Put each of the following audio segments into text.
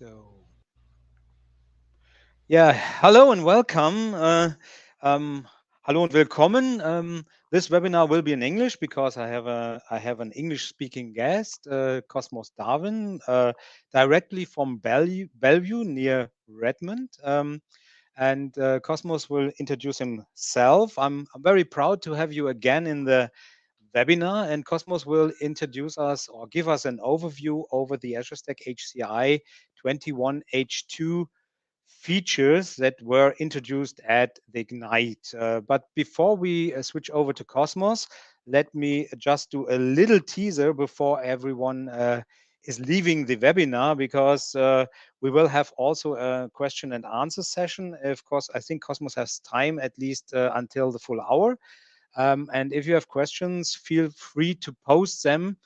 So, yeah, hello and welcome. Hallo und willkommen. This webinar will be in English because I have an English-speaking guest, Cosmos Darwin, directly from Bellevue near Redmond. And Cosmos will introduce himself. I'm very proud to have you again in the webinar, and Cosmos will introduce us or give us an overview over the Azure Stack HCI 21H2 features that were introduced at the Ignite. But before we switch over to Cosmos, let me just do a little teaser before everyone is leaving the webinar, because we will have also a question and answer session. Of course, I think Cosmos has time at least until the full hour. And if you have questions, feel free to post them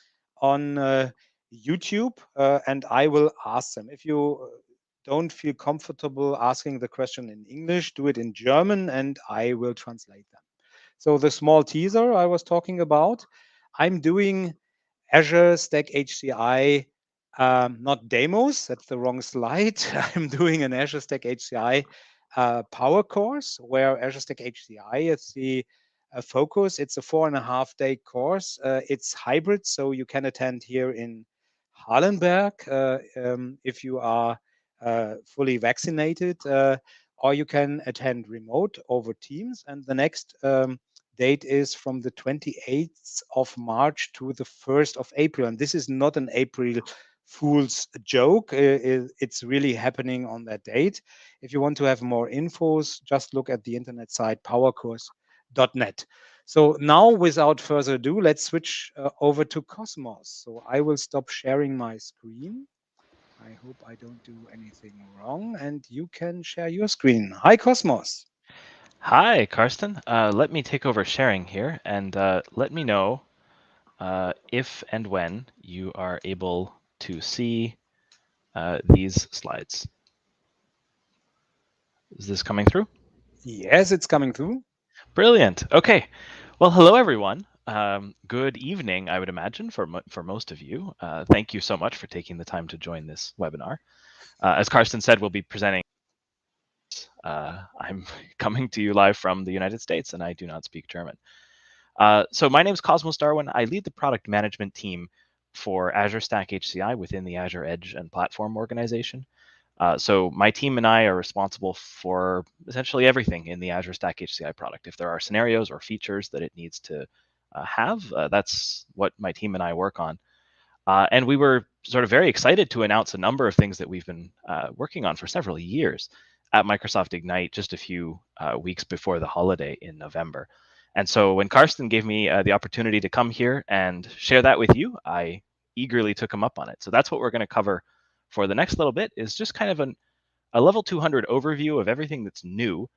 on YouTube, and I will ask them. If you don't feel comfortable asking the question in English, do it in German and I will translate them. So the small teaser I was talking about, I'm doing Azure Stack HCI, not demos, that's the wrong slide. I'm doing an Azure Stack HCI power course where Azure Stack HCI is the focus. It's a 4.5-day course. It's hybrid, so you can attend here in Hallenberg if you are fully vaccinated, or you can attend remote over Teams. And the next date is from the 28th of March to the 1st of April. And this is not an April Fool's joke. It's really happening on that date. If you want to have more infos, just look at the internet site powercourse.net. So now, without further ado, let's switch over to Cosmos. So I will stop sharing my screen. I hope I don't do anything wrong, and you can share your screen. Hi, Cosmos. Hi, Karsten. Let me take over sharing here, and let me know if and when you are able to see these slides. Is this coming through? Yes, it's coming through. Brilliant. Okay. Well, hello, everyone. Good evening, I would imagine, for most of you. Thank you so much for taking the time to join this webinar. As Karsten said, we'll be presenting. I'm coming to you live from the United States, and I do not speak German. So my name is Cosmos Darwin. I lead the product management team for Azure Stack HCI within the Azure Edge and Platform organization. So my team and I are responsible for essentially everything in the Azure Stack HCI product. If there are scenarios or features that it needs to have, that's what my team and I work on. And we were sort of very excited to announce a number of things that we've been working on for several years at Microsoft Ignite just a few weeks before the holiday in November. And so when Karsten gave me the opportunity to come here and share that with you, I eagerly took him up on it. So that's what we're going to cover for the next little bit, is just kind of a level 200 overview of everything that's new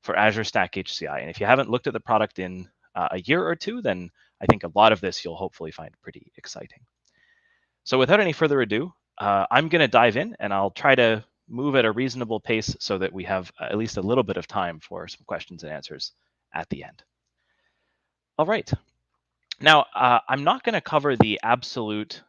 for Azure Stack HCI. And if you haven't looked at the product in a year or two, then I think a lot of this you'll hopefully find pretty exciting. So without any further ado, I'm going to dive in, and I'll try to move at a reasonable pace so that we have at least a little bit of time for some questions and answers at the end. All right. Now, I'm not going to cover the absolute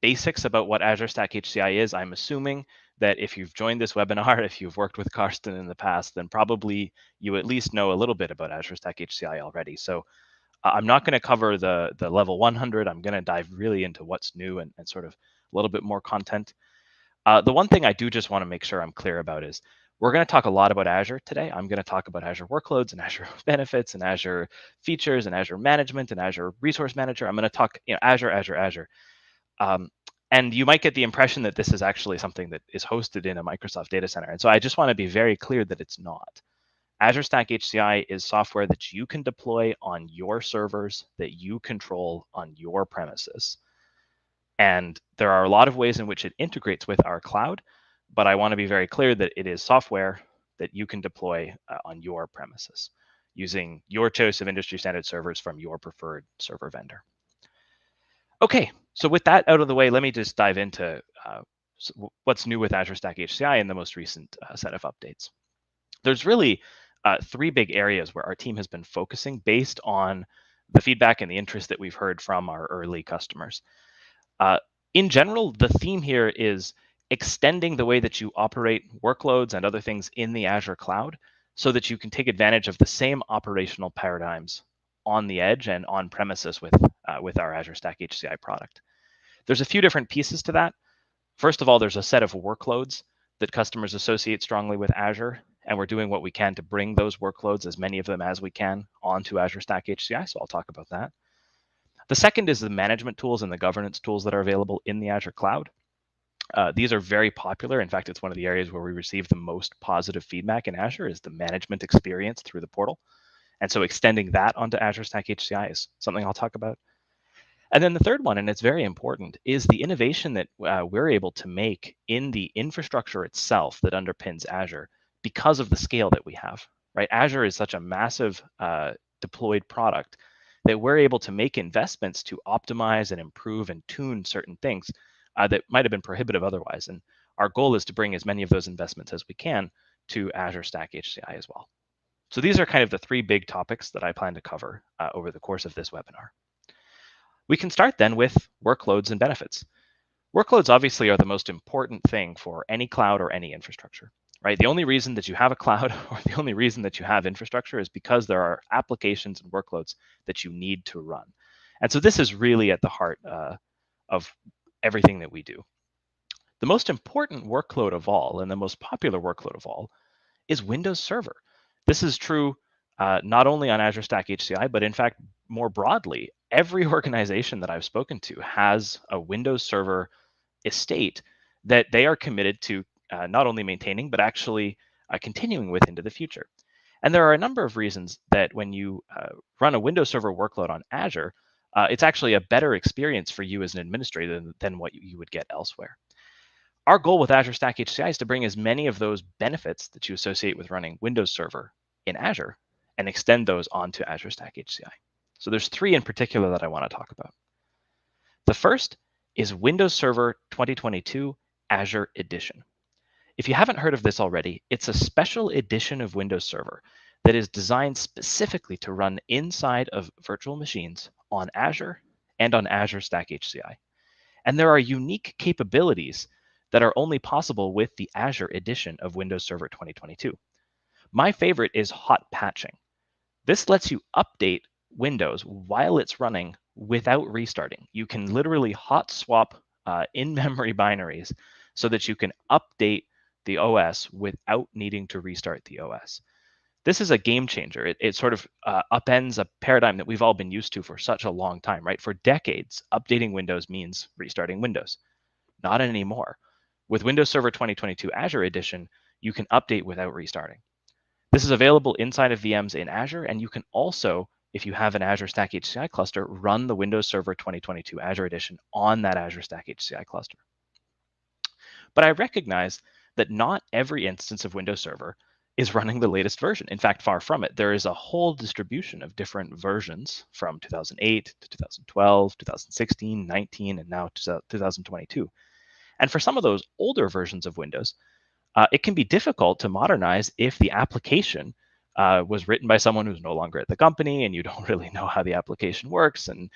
basics about what Azure Stack HCI is. I'm assuming that if you've joined this webinar, if you've worked with Karsten in the past, then probably you at least know a little bit about Azure Stack HCI already. So I'm not going to cover the level 100. I'm going to dive really into what's new and sort of a little bit more content. The one thing I do just want to make sure I'm clear about is we're going to talk a lot about Azure today. I'm going to talk about Azure Workloads and Azure Benefits and Azure Features and Azure Management and Azure Resource Manager. I'm going to talk Azure. And you might get the impression that this is actually something that is hosted in a Microsoft data center. And so I just want to be very clear that it's not. Azure Stack HCI is software that you can deploy on your servers that you control on your premises. And there are a lot of ways in which it integrates with our cloud, but I want to be very clear that it is software that you can deploy on your premises using your choice of industry standard servers from your preferred server vendor. Okay, so with that out of the way, let me just dive into what's new with Azure Stack HCI in the most recent set of updates. There's really three big areas where our team has been focusing based on the feedback and the interest that we've heard from our early customers. In general, the theme here is extending the way that you operate workloads and other things in the Azure cloud so that you can take advantage of the same operational paradigms on the edge and on premises with our Azure Stack HCI product. There's a few different pieces to that. First of all, there's a set of workloads that customers associate strongly with Azure, and we're doing what we can to bring those workloads, as many of them as we can, onto Azure Stack HCI, so I'll talk about that. The second is the management tools and the governance tools that are available in the Azure cloud. These are very popular. In fact, it's one of the areas where we receive the most positive feedback in Azure is the management experience through the portal. And so extending that onto Azure Stack HCI is something I'll talk about. And then the third one, and it's very important, is the innovation that we're able to make in the infrastructure itself that underpins Azure because of the scale that we have, right? Azure is such a massive deployed product that we're able to make investments to optimize and improve and tune certain things that might have been prohibitive otherwise. And our goal is to bring as many of those investments as we can to Azure Stack HCI as well. So these are kind of the three big topics that I plan to cover over the course of this webinar. We can start then with workloads and benefits. Workloads obviously are the most important thing for any cloud or any infrastructure, right? The only reason that you have a cloud or the only reason that you have infrastructure is because there are applications and workloads that you need to run. And so this is really at the heart of everything that we do. The most important workload of all, and the most popular workload of all, is Windows Server. This is true not only on Azure Stack HCI, but in fact, more broadly, every organization that I've spoken to has a Windows Server estate that they are committed to not only maintaining, but actually continuing with into the future. And there are a number of reasons that when you run a Windows Server workload on Azure, it's actually a better experience for you as an administrator than what you would get elsewhere. Our goal with Azure Stack HCI is to bring as many of those benefits that you associate with running Windows Server in Azure and extend those onto Azure Stack HCI. So there's three in particular that I want to talk about. The first is Windows Server 2022 Azure Edition. If you haven't heard of this already, it's a special edition of Windows Server that is designed specifically to run inside of virtual machines on Azure and on Azure Stack HCI. And there are unique capabilities that are only possible with the Azure edition of Windows Server 2022. My favorite is hot patching. This lets you update Windows while it's running without restarting. You can literally hot swap in-memory binaries so that you can update the OS without needing to restart the OS. This is a game changer. It sort of upends a paradigm that we've all been used to for such a long time, right? For decades, updating Windows means restarting Windows. Not anymore. With Windows Server 2022 Azure Edition, you can update without restarting. This is available inside of VMs in Azure, and you can also, if you have an Azure Stack HCI cluster, run the Windows Server 2022 Azure Edition on that Azure Stack HCI cluster. But I recognize that not every instance of Windows Server is running the latest version. In fact, far from it. There is a whole distribution of different versions from 2008 to 2012, 2016, 19, and now 2022. And for some of those older versions of Windows, it can be difficult to modernize if the application was written by someone who's no longer at the company and you don't really know how the application works and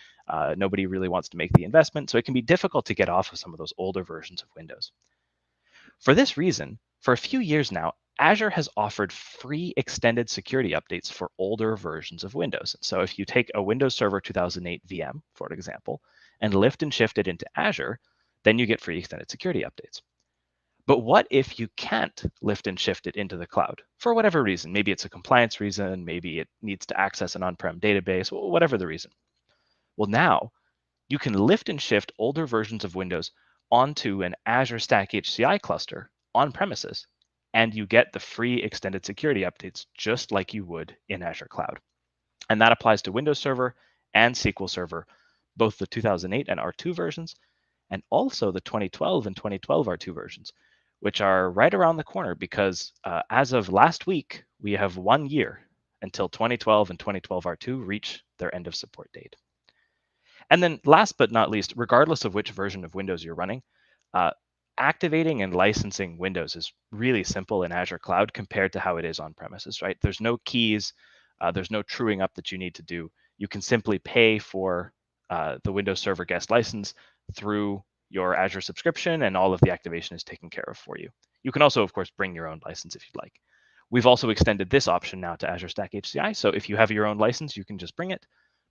nobody really wants to make the investment. So it can be difficult to get off of some of those older versions of Windows. For this reason, for a few years now, Azure has offered free extended security updates for older versions of Windows. So if you take a Windows Server 2008 VM, for example, and lift and shift it into Azure, then you get free extended security updates. But what if you can't lift and shift it into the cloud for whatever reason? Maybe it's a compliance reason, maybe it needs to access an on-prem database, whatever the reason. Well, now you can lift and shift older versions of Windows onto an Azure Stack HCI cluster on premises, and you get the free extended security updates just like you would in Azure Cloud. And that applies to Windows Server and SQL Server, both the 2008 and R2 versions, and also the 2012 and 2012 R2 versions, which are right around the corner because as of last week, we have 1 year until 2012 and 2012 R2 reach their end of support date. And then last but not least, regardless of which version of Windows you're running, activating and licensing Windows is really simple in Azure Cloud compared to how it is on premises, right? There's no keys, there's no truing up that you need to do. You can simply pay for the Windows Server guest license through your Azure subscription, and all of the activation is taken care of for you. You can also, of course, bring your own license if you'd like. We've also extended this option now to Azure Stack HCI. So if you have your own license, you can just bring it.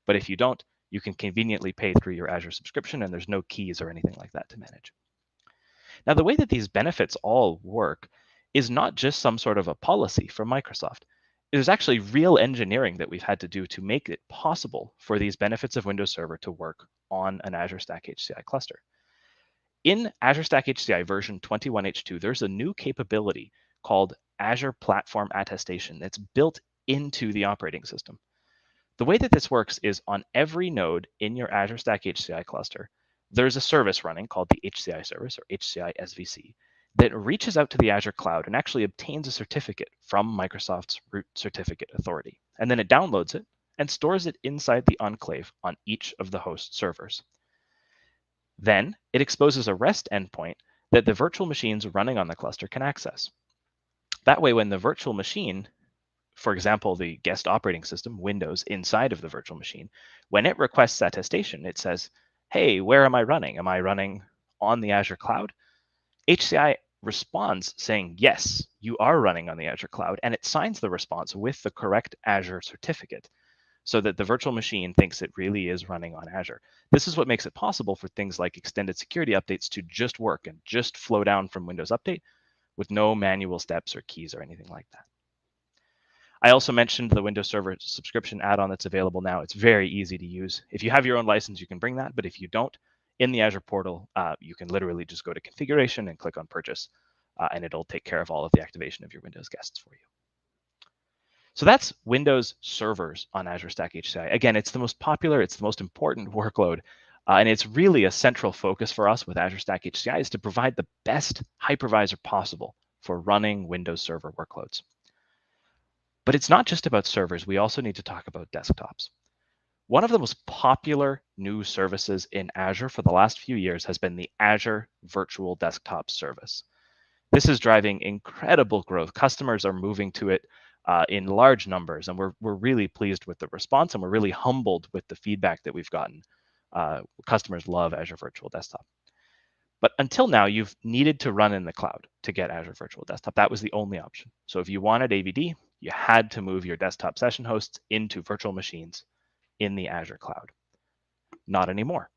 But if you don't, you can conveniently pay through your Azure subscription, and there's no keys or anything like that to manage. Now, the way that these benefits all work is not just some sort of a policy from Microsoft. There's actually real engineering that we've had to do to make it possible for these benefits of Windows Server to work on an Azure Stack HCI cluster. In Azure Stack HCI version 21H2, there's a new capability called Azure Platform attestation that's built into the operating system. The way that this works is on every node in your Azure Stack HCI cluster, there's a service running called the HCI service, or HCI SVC, that reaches out to the Azure cloud and actually obtains a certificate from Microsoft's root certificate authority. And then it downloads it and stores it inside the enclave on each of the host servers. Then it exposes a REST endpoint that the virtual machines running on the cluster can access. That way, when the virtual machine, for example, the guest operating system, Windows, inside of the virtual machine, when it requests attestation, it says, hey, where am I running? Am I running on the Azure cloud? HCI responds saying, yes, you are running on the Azure cloud, and it signs the response with the correct Azure certificate so that the virtual machine thinks it really is running on Azure. This is what makes it possible for things like extended security updates to just work and just flow down from Windows Update with no manual steps or keys or anything like that. I also mentioned the Windows Server subscription add-on that's available now. It's very easy to use. If you have your own license, you can bring that, but if you don't, in the Azure portal, you can literally just go to configuration and click on purchase, and it'll take care of all of the activation of your Windows guests for you. So that's Windows servers on Azure Stack HCI. Again, it's the most popular, it's the most important workload, and it's really a central focus for us with Azure Stack HCI is to provide the best hypervisor possible for running Windows Server workloads. But it's not just about servers. We also need to talk about desktops. One of the most popular new services in Azure for the last few years has been the Azure Virtual Desktop Service. This is driving incredible growth. Customers are moving to it in large numbers, and we're really pleased with the response, and we're really humbled with the feedback that we've gotten. Customers love Azure Virtual Desktop. But until now, you've needed to run in the cloud to get Azure Virtual Desktop. That was the only option. So if you wanted AVD, you had to move your desktop session hosts into virtual machines in the Azure cloud. Not anymore.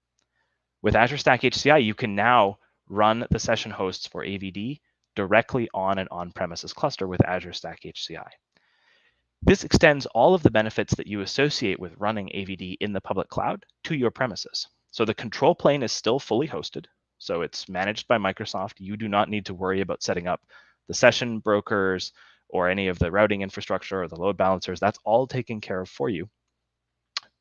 With Azure Stack HCI, you can now run the session hosts for AVD directly on an on-premises cluster with Azure Stack HCI. This extends all of the benefits that you associate with running AVD in the public cloud to your premises. So the control plane is still fully hosted. So it's managed by Microsoft. You do not need to worry about setting up the session brokers or any of the routing infrastructure or the load balancers. That's all taken care of for you.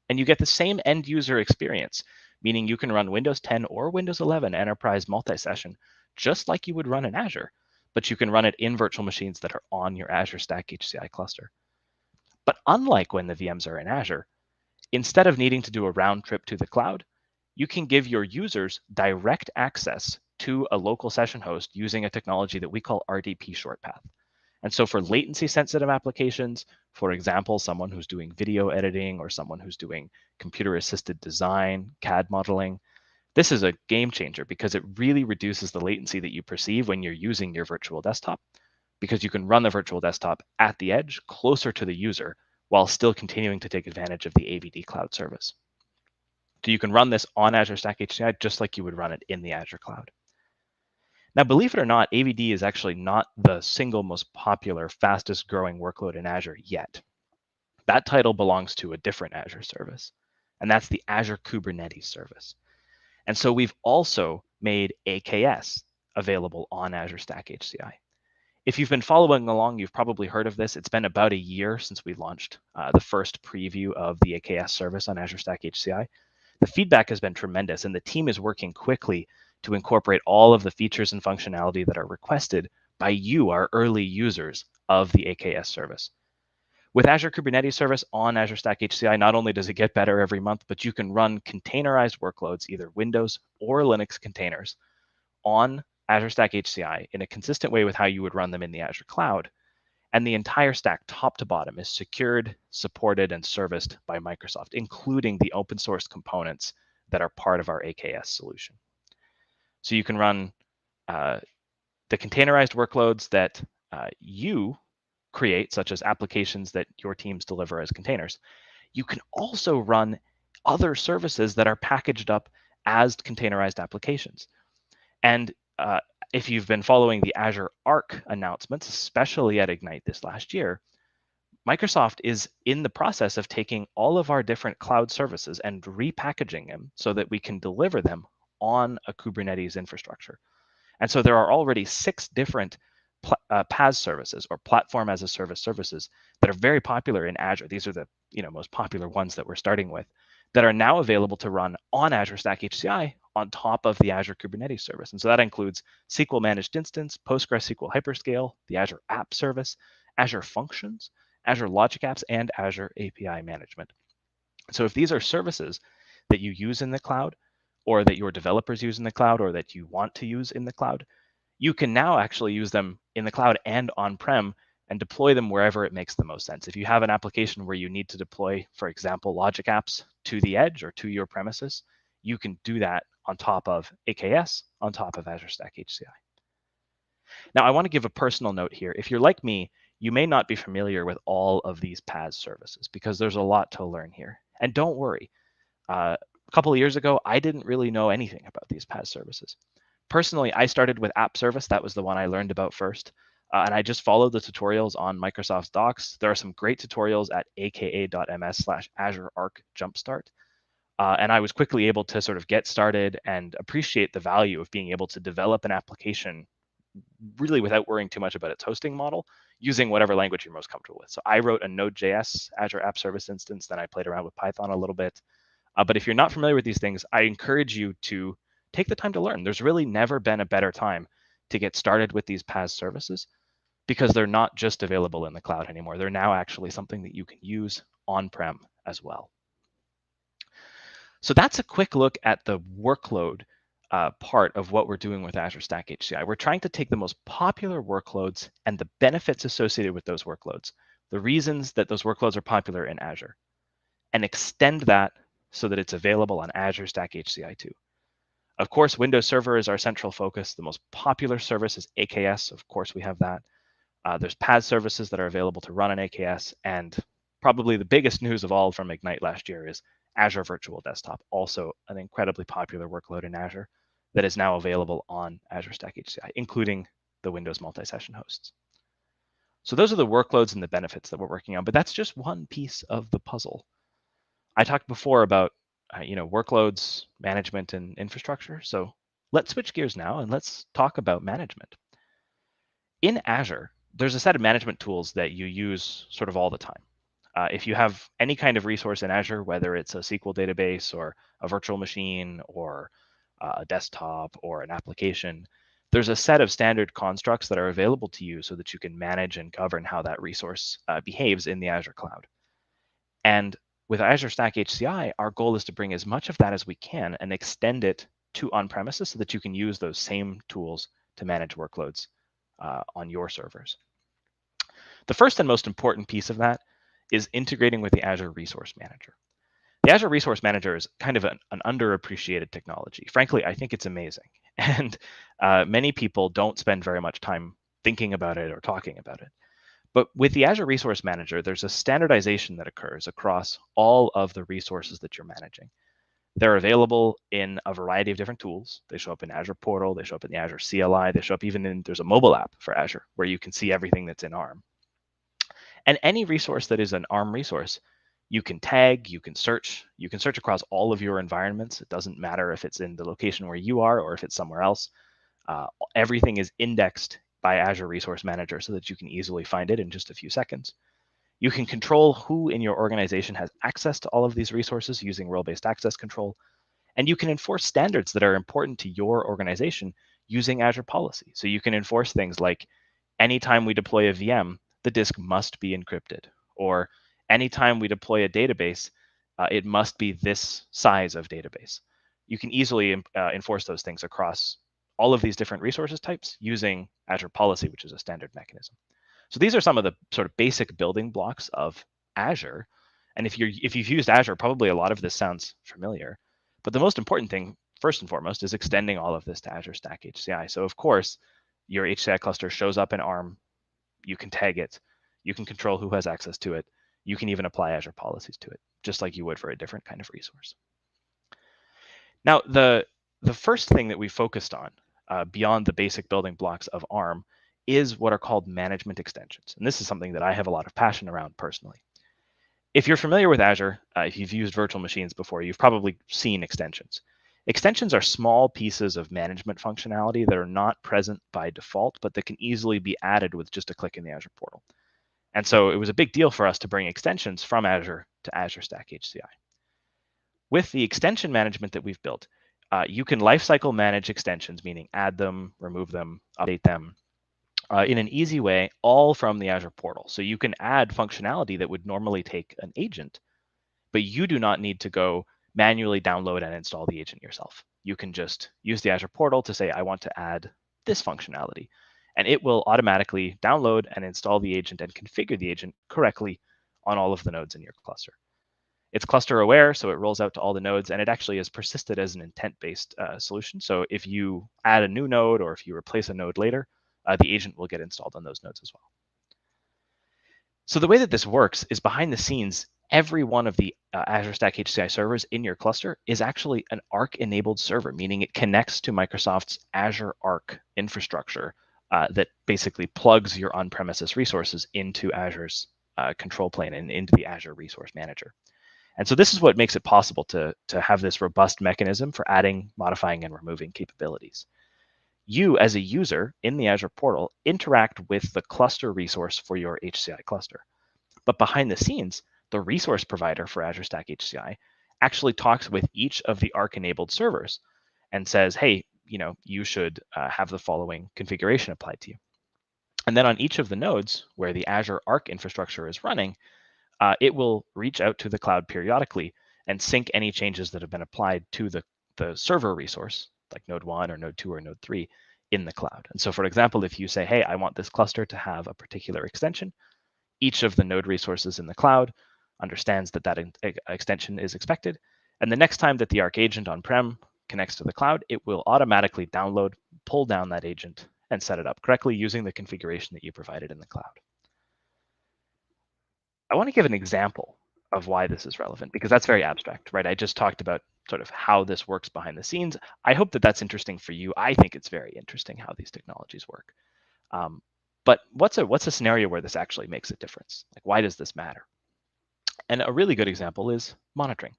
And you get the same end user experience, meaning you can run Windows 10 or Windows 11 Enterprise multi-session just like you would run in Azure, but you can run it in virtual machines that are on your Azure Stack HCI cluster. But unlike when the VMs are in Azure, instead of needing to do a round trip to the cloud, you can give your users direct access to a local session host using a technology that we call RDP short path. And so for latency sensitive applications, for example, someone who's doing video editing or someone who's doing computer assisted design, CAD modeling, this is a game changer because it really reduces the latency that you perceive when you're using your virtual desktop, because you can run the virtual desktop at the edge closer to the user while still continuing to take advantage of the AVD cloud service. So you can run this on Azure Stack HCI just like you would run it in the Azure cloud. Now, believe it or not, AVD is actually not the single most popular, fastest growing workload in Azure yet. That title belongs to a different Azure service, and that's the Azure Kubernetes service. And so we've also made AKS available on Azure Stack HCI. If you've been following along, you've probably heard of this. It's been about a year since we launched the first preview of the AKS service on Azure Stack HCI. The feedback has been tremendous, and the team is working quickly to incorporate all of the features and functionality that are requested by you, our early users of the AKS service. With Azure Kubernetes service on Azure Stack HCI, not only does it get better every month, but you can run containerized workloads, either Windows or Linux containers, on Azure Stack HCI in a consistent way with how you would run them in the Azure cloud. And the entire stack, top to bottom, is secured, supported, and serviced by Microsoft, including the open source components that are part of our AKS solution. So you can run the containerized workloads that you create, such as applications that your teams deliver as containers. You can also run other services that are packaged up as containerized applications. And if you've been following the Azure Arc announcements, especially at Ignite this last year, Microsoft is in the process of taking all of our different cloud services and repackaging them so that we can deliver them on a Kubernetes infrastructure. And so there are already 6 different PaaS services, or platform as a service services, that are very popular in Azure. These are the most popular ones that we're starting with, that are now available to run on Azure Stack HCI on top of the Azure Kubernetes service. And so that includes SQL Managed Instance, PostgreSQL Hyperscale, the Azure App Service, Azure Functions, Azure Logic Apps, and Azure API Management. So if these are services that you use in the cloud, or that your developers use in the cloud, or that you want to use in the cloud, you can now actually use them in the cloud and on-prem and deploy them wherever it makes the most sense. If you have an application where you need to deploy, for example, Logic Apps to the edge or to your premises, you can do that on top of AKS, on top of Azure Stack HCI. Now, I want to give a personal note here. If you're like me, you may not be familiar with all of these PaaS services because there's a lot to learn here. And don't worry. A couple of years ago, I didn't really know anything about these PaaS services. Personally, I started with App Service. That was the one I learned about first. And I just followed the tutorials on Microsoft's docs. There are some great tutorials at aka.ms/Azure Arc Jumpstart. And I was quickly able to sort of get started and appreciate the value of being able to develop an application really without worrying too much about its hosting model, using whatever language you're most comfortable with. So I wrote a Node.js Azure App Service instance, then I played around with Python a little bit. But if you're not familiar with these things, I encourage you to take the time to learn. There's really never been a better time to get started with these PaaS services because they're not just available in the cloud anymore. They're now actually something that you can use on-prem as well. So that's a quick look at the workload part of what we're doing with Azure Stack HCI. We're trying to take the most popular workloads and the benefits associated with those workloads, the reasons that those workloads are popular in Azure, and extend that so that it's available on Azure Stack HCI too. Of course, Windows Server is our central focus. The most popular service is AKS. Of course, we have that. There's PaaS services that are available to run on AKS. And probably the biggest news of all from Ignite last year is Azure Virtual Desktop, also an incredibly popular workload in Azure that is now available on Azure Stack HCI, including the Windows multi-session hosts. So those are the workloads and the benefits that we're working on, but that's just one piece of the puzzle. I talked before about workloads, management, and infrastructure. So let's switch gears now and let's talk about management. In Azure, there's a set of management tools that you use sort of all the time. If you have any kind of resource in Azure, whether it's a SQL database or a virtual machine or a desktop or an application, there's a set of standard constructs that are available to you so that you can manage and govern how that resource behaves in the Azure cloud. And with Azure Stack HCI, our goal is to bring as much of that as we can and extend it to on-premises so that you can use those same tools to manage workloads on your servers. The first and most important piece of that is integrating with the Azure Resource Manager. The Azure Resource Manager is kind of an underappreciated technology. Frankly, I think it's amazing. And many people don't spend very much time thinking about it or talking about it. But with the Azure Resource Manager, there's a standardization that occurs across all of the resources that you're managing. They're available in a variety of different tools. They show up in Azure Portal, they show up in the Azure CLI, they show up even in, there's a mobile app for Azure where you can see everything that's in ARM. And any resource that is an ARM resource, you can tag, you can search across all of your environments. It doesn't matter if it's in the location where you are or if it's somewhere else. Everything is indexed by Azure Resource Manager so that you can easily find it in just a few seconds. You can control who in your organization has access to all of these resources using role-based access control. And you can enforce standards that are important to your organization using Azure policy. So you can enforce things like anytime we deploy a VM, the disk must be encrypted. Or anytime we deploy a database, it must be this size of database. You can easily enforce those things across all of these different resources types using Azure policy, which is a standard mechanism. So these are some of the sort of basic building blocks of Azure. And if you've used Azure, probably a lot of this sounds familiar. But the most important thing first and foremost, is extending all of this to Azure Stack HCI. So of course, your HCI cluster shows up in ARM. You can tag it. You can control who has access to it. You can even apply Azure policies to it, just like you would for a different kind of resource. Now, the first thing that we focused on beyond the basic building blocks of ARM is what are called management extensions. And this is something that I have a lot of passion around personally. If you're familiar with Azure, if you've used virtual machines before, you've probably seen extensions. Extensions are small pieces of management functionality that are not present by default, but that can easily be added with just a click in the Azure portal. And so it was a big deal for us to bring extensions from Azure to Azure Stack HCI. With the extension management that we've built, you can lifecycle manage extensions, meaning add them, remove them, update them, in an easy way, all from the Azure portal. So you can add functionality that would normally take an agent, but you do not need to go manually download and install the agent yourself. You can just use the Azure portal to say, I want to add this functionality, and it will automatically download and install the agent and configure the agent correctly on all of the nodes in your cluster. It's cluster aware, so it rolls out to all the nodes, and it actually is persisted as an intent-based solution. So if you add a new node or if you replace a node later, the agent will get installed on those nodes as well. So the way that this works is behind the scenes, every one of the Azure Stack HCI servers in your cluster is actually an Arc-enabled server, meaning it connects to Microsoft's Azure Arc infrastructure that basically plugs your on-premises resources into Azure's control plane and into the Azure Resource Manager. And so this is what makes it possible to have this robust mechanism for adding, modifying, and removing capabilities. You, as a user in the Azure portal, interact with the cluster resource for your HCI cluster. But behind the scenes, the resource provider for Azure Stack HCI actually talks with each of the Arc-enabled servers and says, hey, you should have the following configuration applied to you. And then on each of the nodes where the Azure Arc infrastructure is running, it will reach out to the cloud periodically and sync any changes that have been applied to the server resource, like node 1 or node 2 or node 3 in the cloud. And so, for example, if you say, hey, I want this cluster to have a particular extension, each of the node resources in the cloud understands that that extension is expected. And the next time that the Arc agent on-prem connects to the cloud, it will automatically download, pull down that agent, and set it up correctly using the configuration that you provided in the cloud. I want to give an example of why this is relevant, because that's very abstract, right? I just talked about sort of how this works behind the scenes. I hope that that's interesting for you. I think it's very interesting how these technologies work. But what's a scenario where this actually makes a difference? Like, why does this matter? And a really good example is monitoring.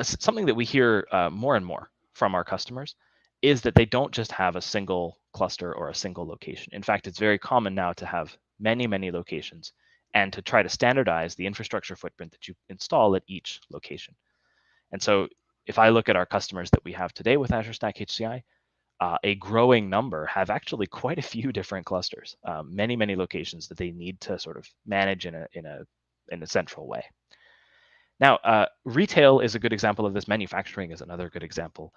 Something that we hear more and more from our customers is that they don't just have a single cluster or a single location. In fact, it's very common now to have many, many locations and to try to standardize the infrastructure footprint that you install at each location. And so if I look at our customers that we have today with Azure Stack HCI, a growing number have actually quite a few different clusters, many, many locations that they need to sort of manage in a central way. Now, retail is a good example of this. Manufacturing is another good example.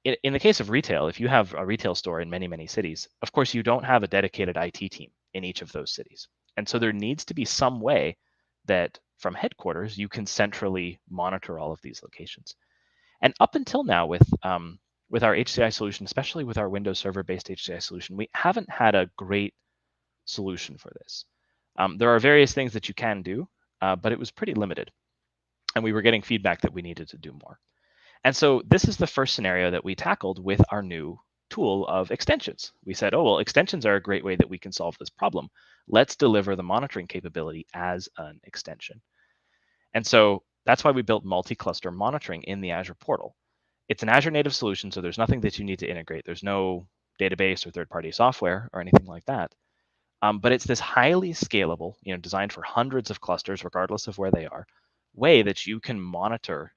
In the case of retail, if you have a retail store in many, many cities, of course, you don't have a dedicated IT team in each of those cities. And so there needs to be some way that from headquarters, you can centrally monitor all of these locations. And up until now with our HCI solution, especially with our Windows Server-based HCI solution, we haven't had a great solution for this. There are various things that you can do, but it was pretty limited. And we were getting feedback that we needed to do more. And so this is the first scenario that we tackled with our new tool of extensions. We said, oh, well, extensions are a great way that we can solve this problem. Let's deliver the monitoring capability as an extension. And so that's why we built MultiCluster Monitoring in the Azure portal. It's an Azure native solution, so there's nothing that you need to integrate. There's no database or third-party software or anything like that. But it's this highly scalable, designed for hundreds of clusters, regardless of where they are, way that you can monitor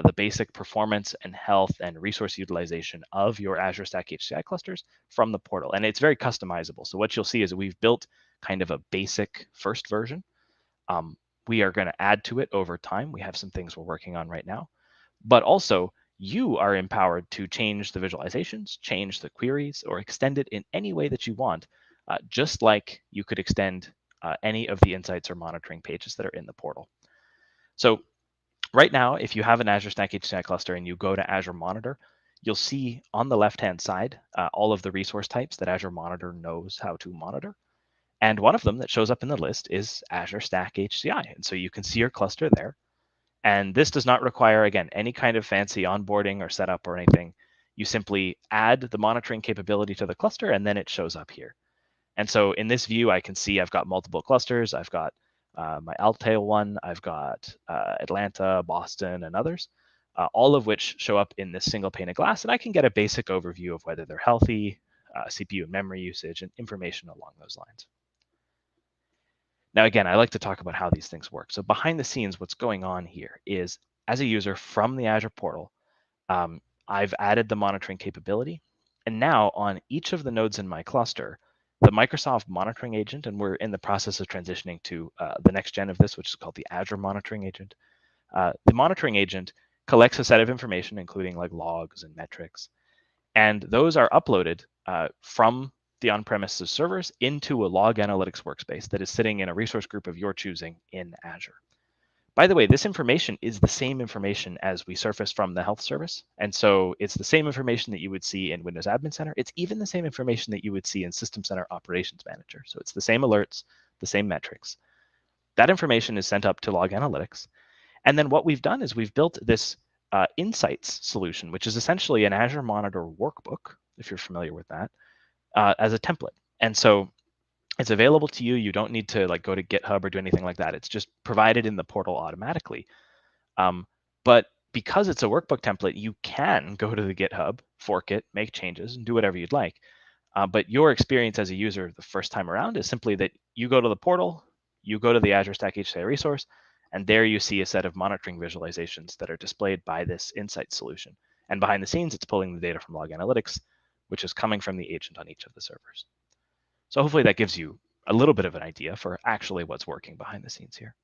the basic performance and health and resource utilization of your Azure Stack HCI clusters from the portal. And it's very customizable. So what you'll see is we've built kind of a basic first version. We are going to add to it over time. We have some things we're working on right now. But also, you are empowered to change the visualizations, change the queries, or extend it in any way that you want, just like you could extend any of the insights or monitoring pages that are in the portal. So Right now, if you have an Azure Stack HCI cluster and you go to Azure Monitor, you'll see on the left-hand side all of the resource types that Azure Monitor knows how to monitor. And one of them that shows up in the list is Azure Stack HCI. And so you can see your cluster there. And this does not require, again, any kind of fancy onboarding or setup or anything. You simply add the monitoring capability to the cluster, and then it shows up here. And so in this view, I can see I've got multiple clusters. I've got my Altail one, I've got Atlanta, Boston, and others, all of which show up in this single pane of glass. And I can get a basic overview of whether they're healthy, CPU and memory usage, and information along those lines. Now, again, I like to talk about how these things work. So behind the scenes, what's going on here is, as a user from the Azure portal, I've added the monitoring capability. And now on each of the nodes in my cluster, the Microsoft monitoring agent, and we're in the process of transitioning to the next gen of this, which is called the Azure monitoring agent. The monitoring agent collects a set of information, including like logs and metrics. And those are uploaded from the on-premises servers into a log analytics workspace that is sitting in a resource group of your choosing in Azure. By the way, this information is the same information as we surfaced from the health service. And so it's the same information that you would see in Windows Admin Center. It's even the same information that you would see in System Center Operations Manager. So it's the same alerts, the same metrics. That information is sent up to Log Analytics. And then what we've done is we've built this Insights solution, which is essentially an Azure Monitor workbook, if you're familiar with that, as a template. And so it's available to you. You don't need to like go to GitHub or do anything like that. It's just provided in the portal automatically. But because it's a workbook template, you can go to the GitHub, fork it, make changes, and do whatever you'd like. But your experience as a user the first time around is simply that you go to the portal, you go to the Azure Stack HCI resource, and there you see a set of monitoring visualizations that are displayed by this Insights solution. And behind the scenes, it's pulling the data from Log Analytics, which is coming from the agent on each of the servers. So hopefully that gives you a little bit of an idea for actually what's working behind the scenes here.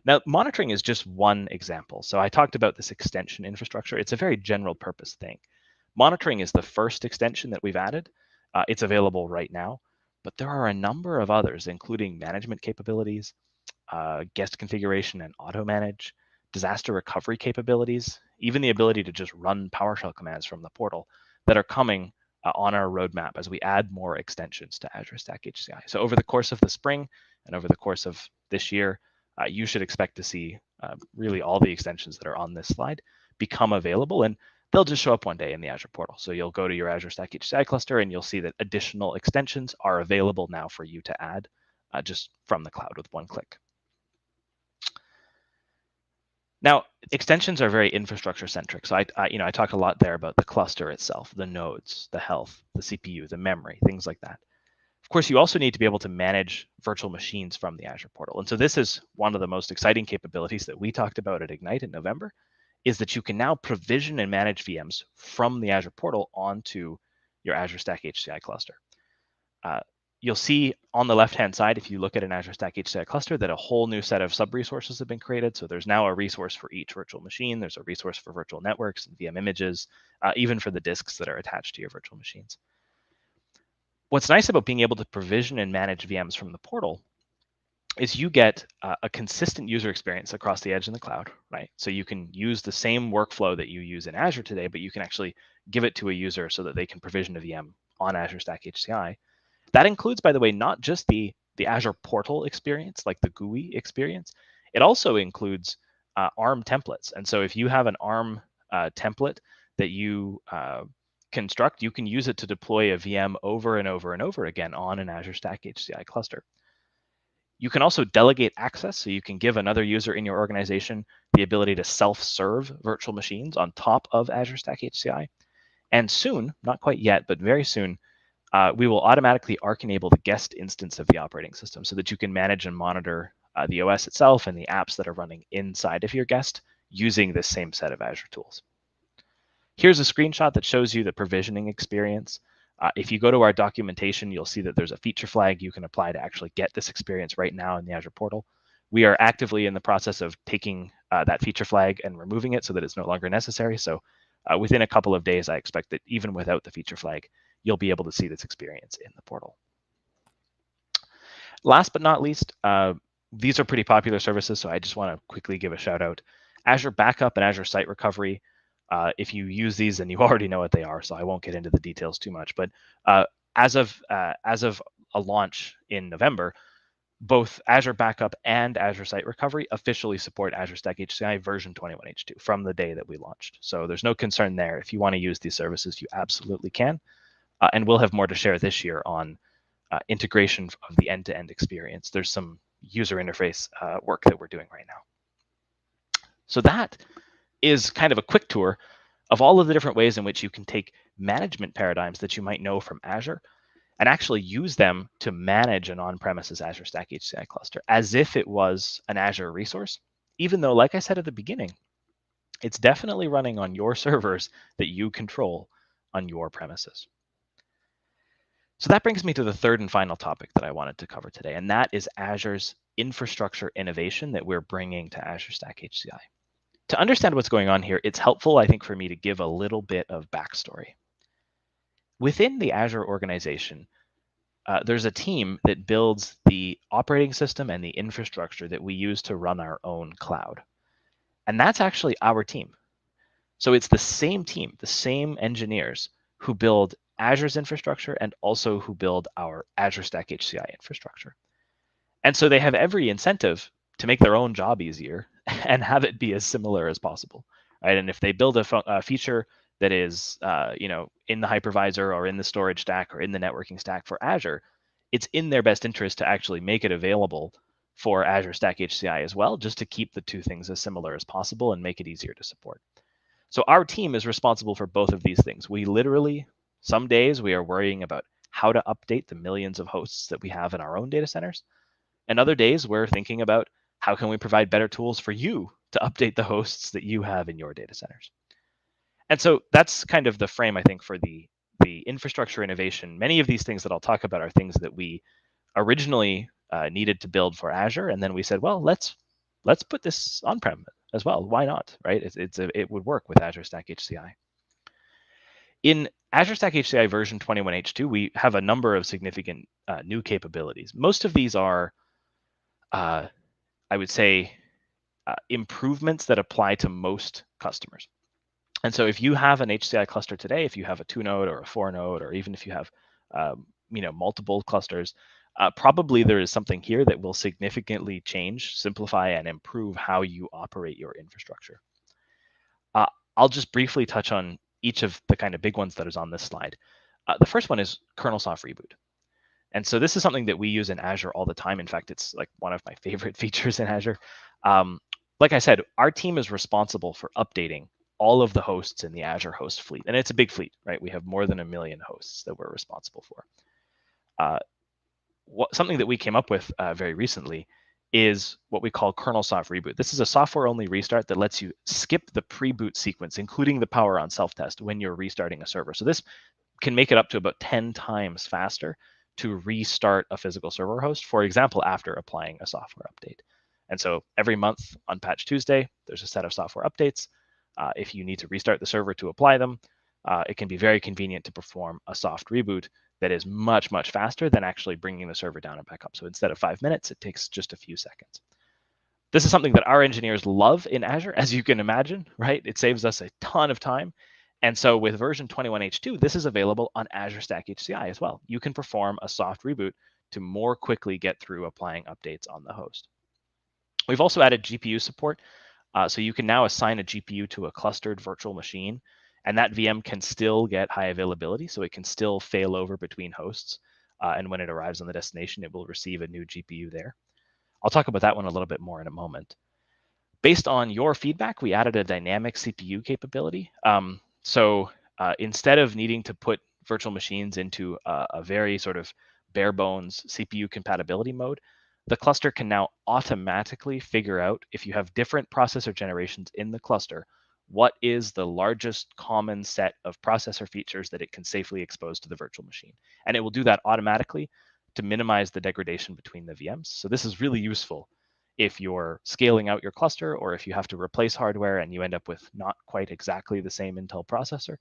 Now, monitoring is just one example. So I talked about this extension infrastructure. It's a very general purpose thing. Monitoring is the first extension that we've added. It's available right now, but there are a number of others, including management capabilities, guest configuration and AutoManage, disaster recovery capabilities, even the ability to just run PowerShell commands from the portal that are coming on our roadmap as we add more extensions to Azure Stack HCI. So over the course of the spring and over the course of this year, you should expect to see really all the extensions that are on this slide become available, and they'll just show up one day in the Azure portal. So you'll go to your Azure Stack HCI cluster and you'll see that additional extensions are available now for you to add just from the cloud with one click. Now, extensions are very infrastructure centric. So I talked a lot there about the cluster itself, the nodes, the health, the CPU, the memory, things like that. Of course, you also need to be able to manage virtual machines from the Azure portal. And so this is one of the most exciting capabilities that we talked about at Ignite in November, is that you can now provision and manage VMs from the Azure portal onto your Azure Stack HCI cluster. You'll see on the left-hand side, if you look at an Azure Stack HCI cluster, that a whole new set of sub-resources have been created. So there's now a resource for each virtual machine. There's a resource for virtual networks and VM images, even for the disks that are attached to your virtual machines. What's nice about being able to provision and manage VMs from the portal is you get a consistent user experience across the edge and the cloud, right? So you can use the same workflow that you use in Azure today, but you can actually give it to a user so that they can provision a VM on Azure Stack HCI. That includes, by the way, not just the Azure portal experience, like the GUI experience. It also includes ARM templates. And so if you have an ARM template that you construct, you can use it to deploy a VM over and over and over again on an Azure Stack HCI cluster. You can also delegate access, so you can give another user in your organization the ability to self-serve virtual machines on top of Azure Stack HCI. And soon, not quite yet, but very soon, we will automatically Arc enable the guest instance of the operating system so that you can manage and monitor the OS itself and the apps that are running inside of your guest using this same set of Azure tools. Here's a screenshot that shows you the provisioning experience. If you go to our documentation, you'll see that there's a feature flag you can apply to actually get this experience right now in the Azure portal. We are actively in the process of taking that feature flag and removing it so that it's no longer necessary. So within a couple of days, I expect that even without the feature flag, you'll be able to see this experience in the portal. Last but not least, these are pretty popular services, so I just want to quickly give a shout out. Azure Backup and Azure Site Recovery. If you use these, then you already know what they are, so I won't get into the details too much. But as of a launch in November, both Azure Backup and Azure Site Recovery officially support Azure Stack HCI version 21H2 from the day that we launched. So there's no concern there. If you want to use these services, you absolutely can. And we'll have more to share this year on integration of the end-to-end experience. There's some user interface work that we're doing right now. So that is kind of a quick tour of all of the different ways in which you can take management paradigms that you might know from Azure and actually use them to manage an on-premises Azure Stack HCI cluster as if it was an Azure resource, even though, like I said at the beginning, it's definitely running on your servers that you control on your premises. So that brings me to the third and final topic that I wanted to cover today, and that is Azure's infrastructure innovation that we're bringing to Azure Stack HCI. To understand what's going on here, it's helpful, I think, for me to give a little bit of backstory. Within the Azure organization, there's a team that builds the operating system and the infrastructure that we use to run our own cloud. And that's actually our team. So it's the same team, the same engineers who build Azure's infrastructure and also who build our Azure Stack HCI infrastructure. And so they have every incentive to make their own job easier and have it be as similar as possible, right? And if they build a feature that is, in the hypervisor or in the storage stack or in the networking stack for Azure, it's in their best interest to actually make it available for Azure Stack HCI as well, just to keep the two things as similar as possible and make it easier to support. So our team is responsible for both of these things. We literally, some days we are worrying about how to update the millions of hosts that we have in our own data centers. And other days we're thinking about how can we provide better tools for you to update the hosts that you have in your data centers. And so that's kind of the frame, I think, for the infrastructure innovation. Many of these things that I'll talk about are things that we originally needed to build for Azure, and then we said, well, let's put this on-prem as well. Why not, right? It would work with Azure Stack HCI. In Azure Stack HCI version 21H2, we have a number of significant new capabilities. Most of these are, I would say, improvements that apply to most customers. And so if you have an HCI cluster today, if you have a 2-node or a 4-node, or even if you have multiple clusters, probably there is something here that will significantly change, simplify, and improve how you operate your infrastructure. I'll just briefly touch on each of the kind of big ones that is on this slide. The first one is kernel soft reboot. And so this is something that we use in Azure all the time. In fact, it's like one of my favorite features in Azure. Like I said, our team is responsible for updating all of the hosts in the Azure host fleet. And it's a big fleet, right? We have more than 1 million hosts that we're responsible for. Something that we came up with very recently is what we call kernel soft reboot. This is a software-only restart that lets you skip the pre-boot sequence, including the power on self-test, when you're restarting a server. So this can make it up to about 10 times faster to restart a physical server host, for example, after applying a software update. And so every month on Patch Tuesday, there's a set of software updates. If you need to restart the server to apply them, it can be very convenient to perform a soft reboot that is much, much faster than actually bringing the server down and back up. So instead of 5 minutes, it takes just a few seconds. This is something that our engineers love in Azure, as you can imagine, right? It saves us a ton of time. And so with version 21H2, this is available on Azure Stack HCI as well. You can perform a soft reboot to more quickly get through applying updates on the host. We've also added GPU support. So you can now assign a GPU to a clustered virtual machine, and that VM can still get high availability, so it can still fail over between hosts. And when it arrives on the destination, it will receive a new GPU there. I'll talk about that one a little bit more in a moment. Based on your feedback, we added a dynamic CPU capability. So instead of needing to put virtual machines into a very sort of bare bones CPU compatibility mode, the cluster can now automatically figure out, if you have different processor generations in the cluster, what is the largest common set of processor features that it can safely expose to the virtual machine. And it will do that automatically to minimize the degradation between the VMs. So this is really useful if you're scaling out your cluster, or if you have to replace hardware and you end up with not quite exactly the same Intel processor.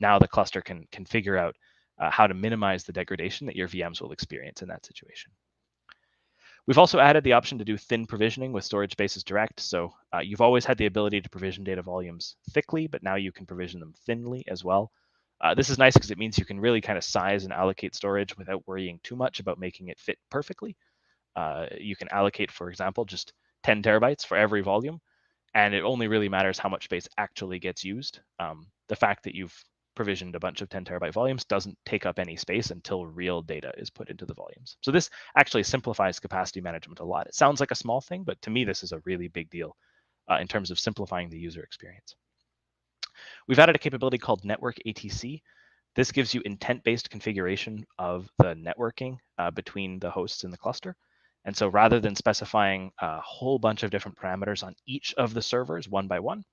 Now the cluster can figure out how to minimize the degradation that your VMs will experience in that situation. We've also added the option to do thin provisioning with storage spaces direct. So you've always had the ability to provision data volumes thickly, but now you can provision them thinly as well. This is nice because it means you can really kind of size and allocate storage without worrying too much about making it fit perfectly. You can allocate, for example, just 10 terabytes for every volume, and it only really matters how much space actually gets used. The fact that you've provisioned a bunch of 10 terabyte volumes doesn't take up any space until real data is put into the volumes. So this actually simplifies capacity management a lot. It sounds like a small thing, but to me, this is a really big deal in terms of simplifying the user experience. We've added a capability called Network ATC. This gives you intent-based configuration of the networking between the hosts in the cluster. And so rather than specifying a whole bunch of different parameters on each of the servers one by one,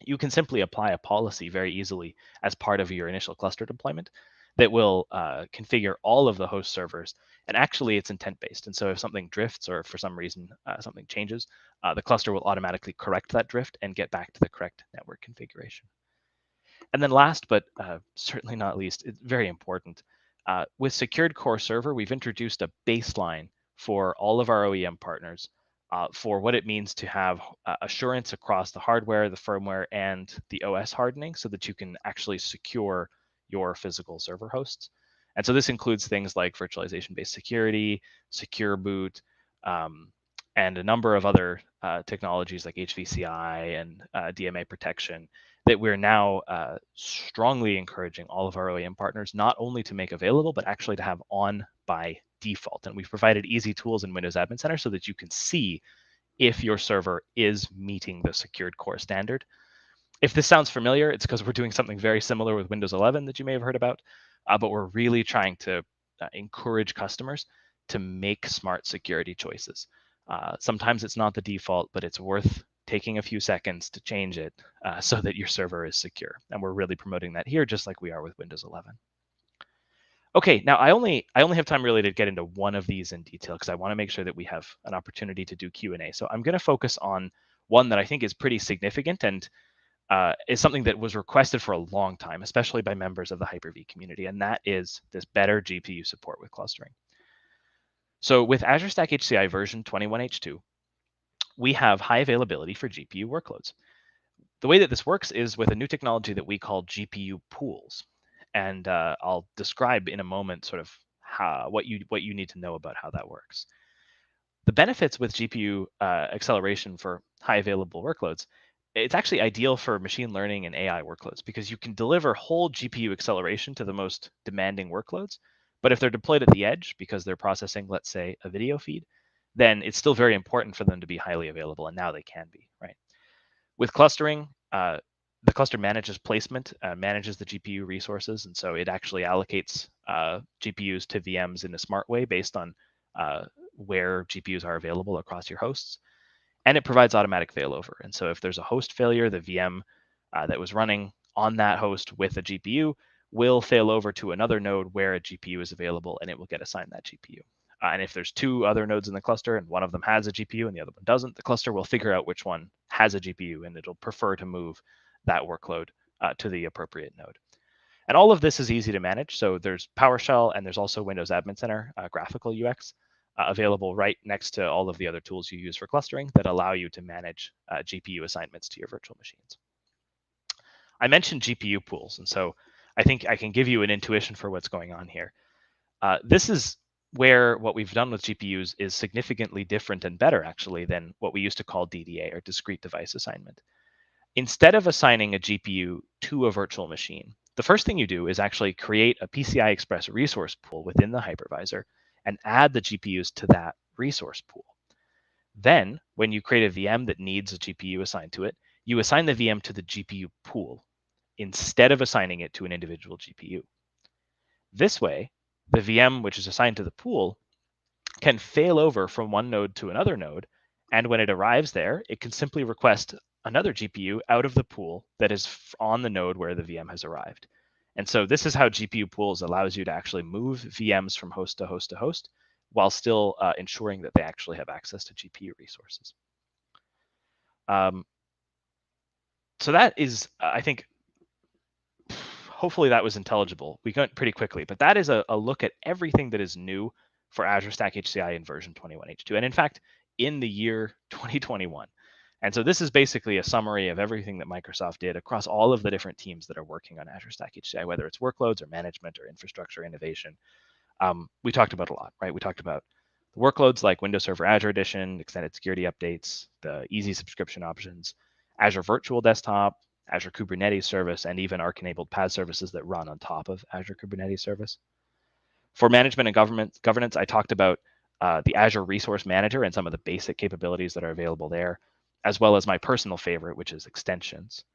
you can simply apply a policy very easily as part of your initial cluster deployment that will configure all of the host servers. And actually, it's intent-based. And so if something drifts or for some reason something changes, the cluster will automatically correct that drift and get back to the correct network configuration. And then last, but certainly not least, it's very important. With Secured Core Server, we've introduced a baseline for all of our OEM partners for what it means to have assurance across the hardware, the firmware, and the OS hardening so that you can actually secure your physical server hosts. And so this includes things like virtualization-based security, secure boot, and a number of other technologies like HVCI and DMA protection that we're now strongly encouraging all of our OEM partners not only to make available, but actually to have on by default. And we've provided easy tools in Windows Admin Center so that you can see if your server is meeting the secured core standard. If this sounds familiar, it's because we're doing something very similar with Windows 11 that you may have heard about, but we're really trying to encourage customers to make smart security choices. Sometimes it's not the default, but it's worth taking a few seconds to change it so that your server is secure. And we're really promoting that here, just like we are with Windows 11. Okay, now I only have time really to get into one of these in detail because I want to make sure that we have an opportunity to do Q&A. So I'm going to focus on one that I think is pretty significant and is something that was requested for a long time, especially by members of the Hyper-V community, and that is this better GPU support with clustering. So with Azure Stack HCI version 21H2, we have high availability for GPU workloads. The way that this works is with a new technology that we call GPU pools. And I'll describe in a moment sort of what you need to know about how that works. The benefits with GPU acceleration for high available workloads, it's actually ideal for machine learning and AI workloads because you can deliver whole GPU acceleration to the most demanding workloads. But if they're deployed at the edge because they're processing, let's say, a video feed, then it's still very important for them to be highly available. And now they can be, right? With clustering, the cluster manages placement, manages the GPU resources, and so it actually allocates GPUs to VMs in a smart way based on where GPUs are available across your hosts. And it provides automatic failover. And so if there's a host failure, the VM that was running on that host with a GPU will fail over to another node where a GPU is available, and it will get assigned that GPU. And if there's two other nodes in the cluster and one of them has a GPU and the other one doesn't, the cluster will figure out which one has a GPU and it'll prefer to move that workload to the appropriate node. And all of this is easy to manage. So there's PowerShell and there's also Windows Admin Center graphical UX available right next to all of the other tools you use for clustering that allow you to manage GPU assignments to your virtual machines. I mentioned GPU pools, and so I think I can give you an intuition for what's going on here. This is where what we've done with GPUs is significantly different and better, actually, than what we used to call DDA, or discrete device assignment. Instead of assigning a GPU to a virtual machine, the first thing you do is actually create a PCI Express resource pool within the hypervisor and add the GPUs to that resource pool. Then, when you create a VM that needs a GPU assigned to it, you assign the VM to the GPU pool instead of assigning it to an individual GPU. This way, the VM which is assigned to the pool can fail over from one node to another node, and when it arrives there, it can simply request another GPU out of the pool that is on the node where the VM has arrived. And so this is how GPU pools allows you to actually move VMs from host to host to host while still ensuring that they actually have access to GPU resources. So that is, I think, hopefully that was intelligible. We went pretty quickly, but that is a look at everything that is new for Azure Stack HCI in version 21H2. And in fact, in the year 2021. And so this is basically a summary of everything that Microsoft did across all of the different teams that are working on Azure Stack HCI, whether it's workloads or management or infrastructure innovation. We talked about a lot, right? We talked about the workloads like Windows Server Azure Edition, extended security updates, the easy subscription options, Azure Virtual Desktop, Azure Kubernetes Service, and even Arc-enabled PaaS services that run on top of Azure Kubernetes Service. For management and governance, I talked about the Azure Resource Manager and some of the basic capabilities that are available there, as well as my personal favorite, which is extensions.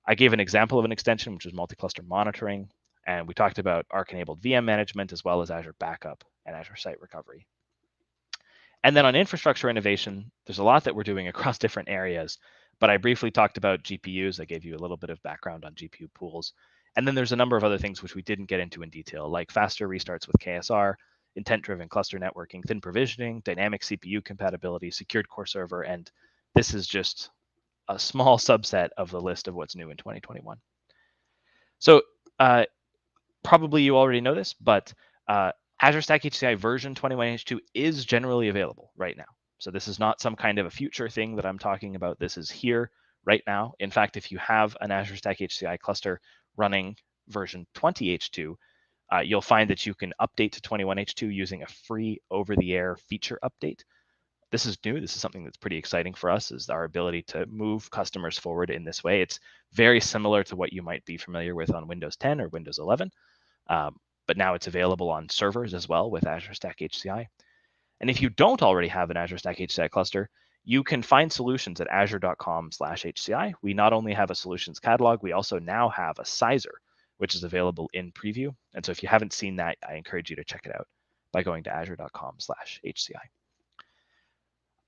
I gave an example of an extension, which is MultiCluster Monitoring, and we talked about Arc-enabled VM management, as well as Azure Backup and Azure Site Recovery. And then on infrastructure innovation, there's a lot that we're doing across different areas, but I briefly talked about GPUs. I gave you a little bit of background on GPU pools. And then there's a number of other things which we didn't get into in detail, like faster restarts with KSR, intent-driven cluster networking, thin provisioning, dynamic CPU compatibility, secured core server, and this is just a small subset of the list of what's new in 2021. So probably you already know this, but Azure Stack HCI version 21H2 is generally available right now. So this is not some kind of a future thing that I'm talking about. This is here right now. In fact, if you have an Azure Stack HCI cluster running version 20H2, you'll find that you can update to 21H2 using a free over-the-air feature update. This is new. This is something that's pretty exciting for us, is our ability to move customers forward in this way. It's very similar to what you might be familiar with on Windows 10 or Windows 11. But now it's available on servers as well with Azure Stack HCI. And if you don't already have an Azure Stack HCI cluster, you can find solutions at azure.com/HCI. We not only have a solutions catalog, we also now have a sizer, which is available in preview. And so if you haven't seen that, I encourage you to check it out by going to azure.com/HCI.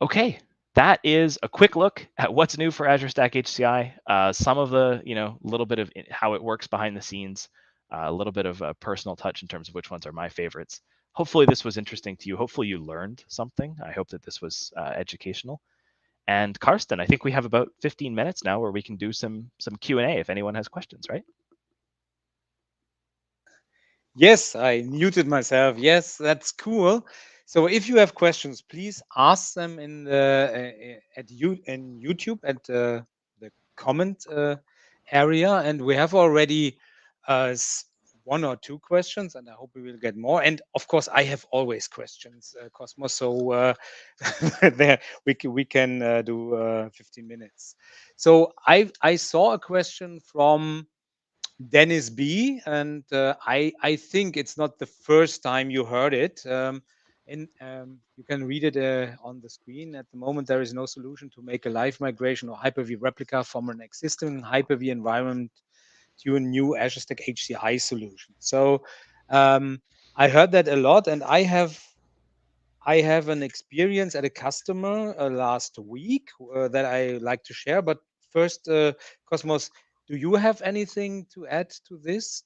Okay, that is a quick look at what's new for Azure Stack HCI. Some of the, little bit of how it works behind the scenes, a little bit of a personal touch in terms of which ones are my favorites. Hopefully this was interesting to you. Hopefully you learned something. I hope that this was educational. And Karsten, I think we have about 15 minutes now where we can do some Q&A if anyone has questions, right? Yes, I muted myself. Yes, that's cool. So if you have questions, please ask them in the in YouTube at the comment area, and we have already one or two questions, and I hope we will get more. And of course, I have always questions, Cosmos. So there we can do 15 minutes. So I saw a question from Dennis B, and I think it's not the first time you heard it. And you can read it on the screen. At the moment, there is no solution to make a live migration or Hyper-V replica from an existing Hyper-V environment to a new Azure Stack HCI solution. So I heard that a lot, and I have an experience at a customer last week that I like to share. But first, Cosmos, do you have anything to add to this?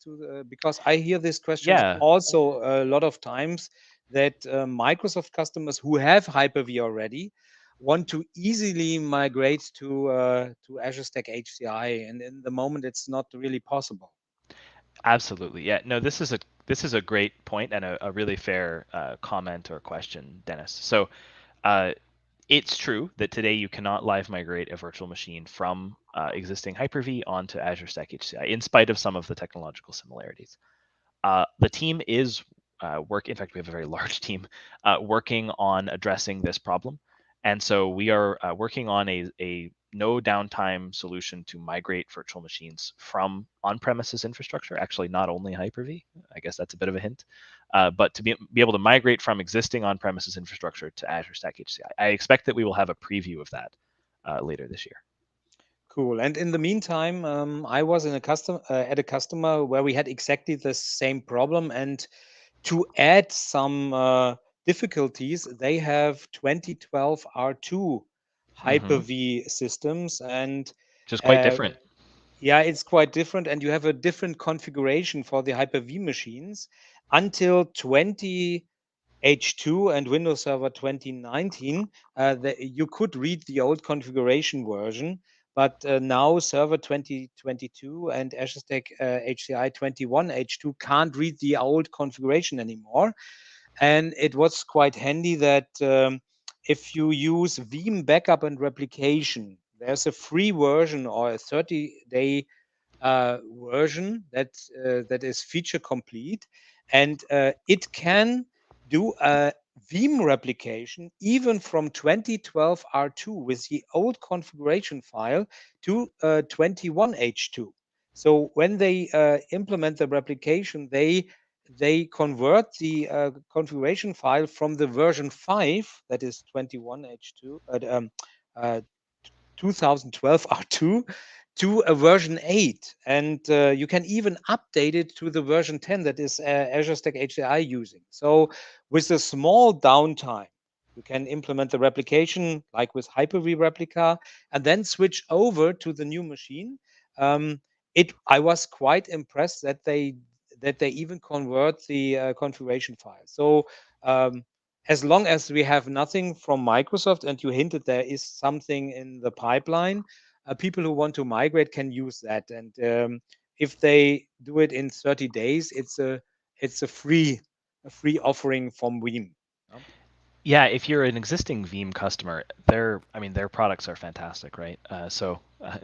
Because I hear this question also a lot of times, that Microsoft customers who have Hyper-V already want to easily migrate to Azure Stack HCI, and in the moment it's not really possible. Absolutely, yeah. No, this is a great point and a really fair comment or question, Dennis. So it's true that today you cannot live migrate a virtual machine from existing Hyper-V onto Azure Stack HCI, in spite of some of the technological similarities. The team is in fact, we have a very large team working on addressing this problem. And so we are working on a no downtime solution to migrate virtual machines from on-premises infrastructure, actually not only Hyper-V, I guess that's a bit of a hint, but to be able to migrate from existing on-premises infrastructure to Azure Stack HCI. I expect that we will have a preview of that later this year. Cool. And in the meantime, I was at a customer where we had exactly the same problem. And to add some difficulties, they have 2012 R2 Hyper-V systems, and which is quite different. Yeah, it's quite different, and you have a different configuration for the Hyper-V machines until 20H2 and Windows Server 2019. You could read the old configuration version, but now Server 2022 and Azure Stack HCI 21H2 can't read the old configuration anymore. and it was quite handy that if you use Veeam backup and replication, there's a free version or a 30-day version that is feature complete, and it can do a Veeam replication even from 2012 R2 with the old configuration file to 21H2. So when they implement the replication, they convert the configuration file from the version 5, that is 21H2, uh, 2012 R2, to a version 8. And you can even update it to the version 10 that is Azure Stack HCI using. So with a small downtime, you can implement the replication like with Hyper-V Replica and then switch over to the new machine. I was quite impressed that they even convert the configuration file. So as long as we have nothing from Microsoft, and you hinted there is something in the pipeline, people who want to migrate can use that. And if they do it in 30 days, it's a free offering from Veeam. Yeah, if you're an existing Veeam customer, their products are fantastic, right?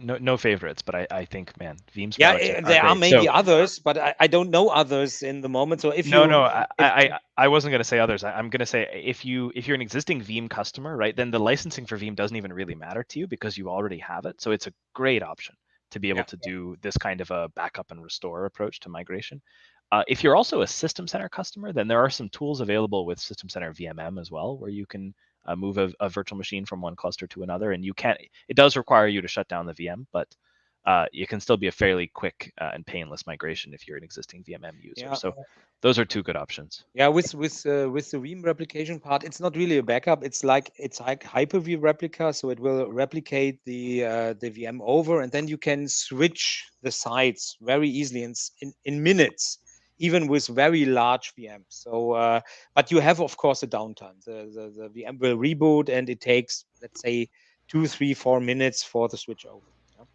No favorites, but I think, man, Veeam's products are there are great. maybe others, but I don't know others in the moment. So if I wasn't going to say others. I'm going to say if you're an existing Veeam customer, right, then the licensing for Veeam doesn't even really matter to you because you already have it. So it's a great option to be able to do this kind of a backup and restore approach to migration. If you're also a System Center customer, then there are some tools available with System Center VMM as well, where you can move a virtual machine from one cluster to another. And it does require you to shut down the VM, but it can still be a fairly quick and painless migration if you're an existing VMM user. So those are two good options. Yeah, with the Veeam replication part, it's not really a backup. It's like Hyper-V replica, so it will replicate the VM over, and then you can switch the sites very easily in minutes, even with very large VMs. So, but you have, of course, a downtime. The VM will reboot, and it takes, let's say, 2, 3, 4 minutes for the switch over. Yeah.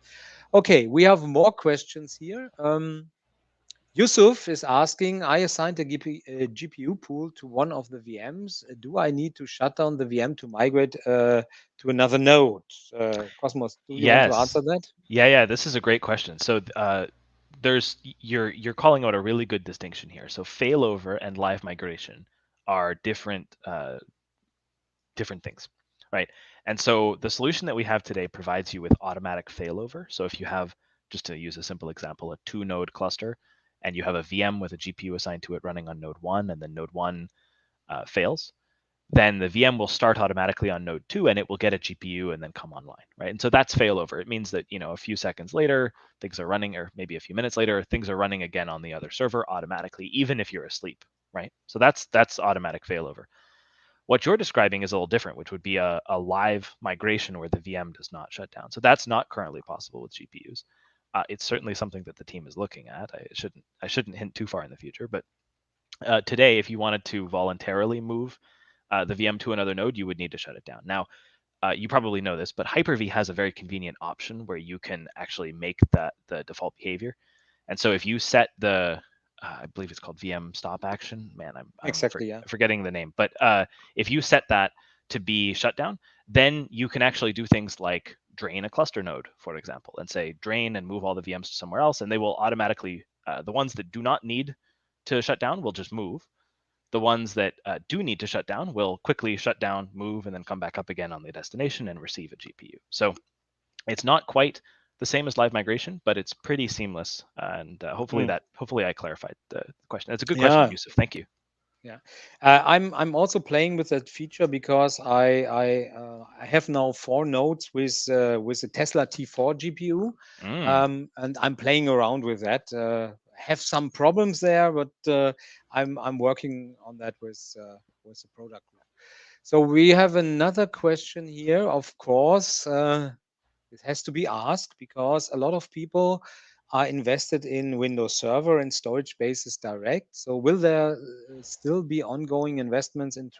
Okay, we have more questions here. Yusuf is asking, I assigned a GPU pool to one of the VMs. Do I need to shut down the VM to migrate to another node? Cosmos, do you want to answer that? Yeah, this is a great question. So you're calling out a really good distinction here. So failover and live migration are different things, right? And so the solution that we have today provides you with automatic failover. So if you have, just to use a simple example, a 2-node cluster, and you have a VM with a GPU assigned to it running on node 1, and then node 1 fails, then the VM will start automatically on node 2, and it will get a GPU and then come online, right? And so that's failover. It means that, a few seconds later, things are running, or maybe a few minutes later, things are running again on the other server automatically, even if you're asleep, right? So that's automatic failover. What you're describing is a little different, which would be a live migration where the VM does not shut down. So that's not currently possible with GPUs. It's certainly something that the team is looking at. I shouldn't hint too far in the future, but today, if you wanted to voluntarily move the VM to another node, you would need to shut it down. Now, you probably know this, but Hyper-V has a very convenient option where you can actually make that the default behavior. And so if you set the I believe it's called VM stop action. Man, I'm forgetting the name. But if you set that to be shut down, then you can actually do things like drain a cluster node, for example, and say drain and move all the VMs to somewhere else, and they will automatically, the ones that do not need to shut down will just move. The ones that do need to shut down will quickly shut down, move, and then come back up again on the destination and receive a GPU. So it's not quite the same as live migration, but it's pretty seamless. And hopefully I clarified the question. That's a good question, Yusuf. Thank you. Yeah, I'm also playing with that feature because I have now 4 nodes with a Tesla T4 GPU, and I'm playing around with that. Have some problems there, but I'm working on that with the product. So we have another question here. Of course, it has to be asked because a lot of people are invested in Windows Server and storage spaces direct. So will there still be ongoing investments in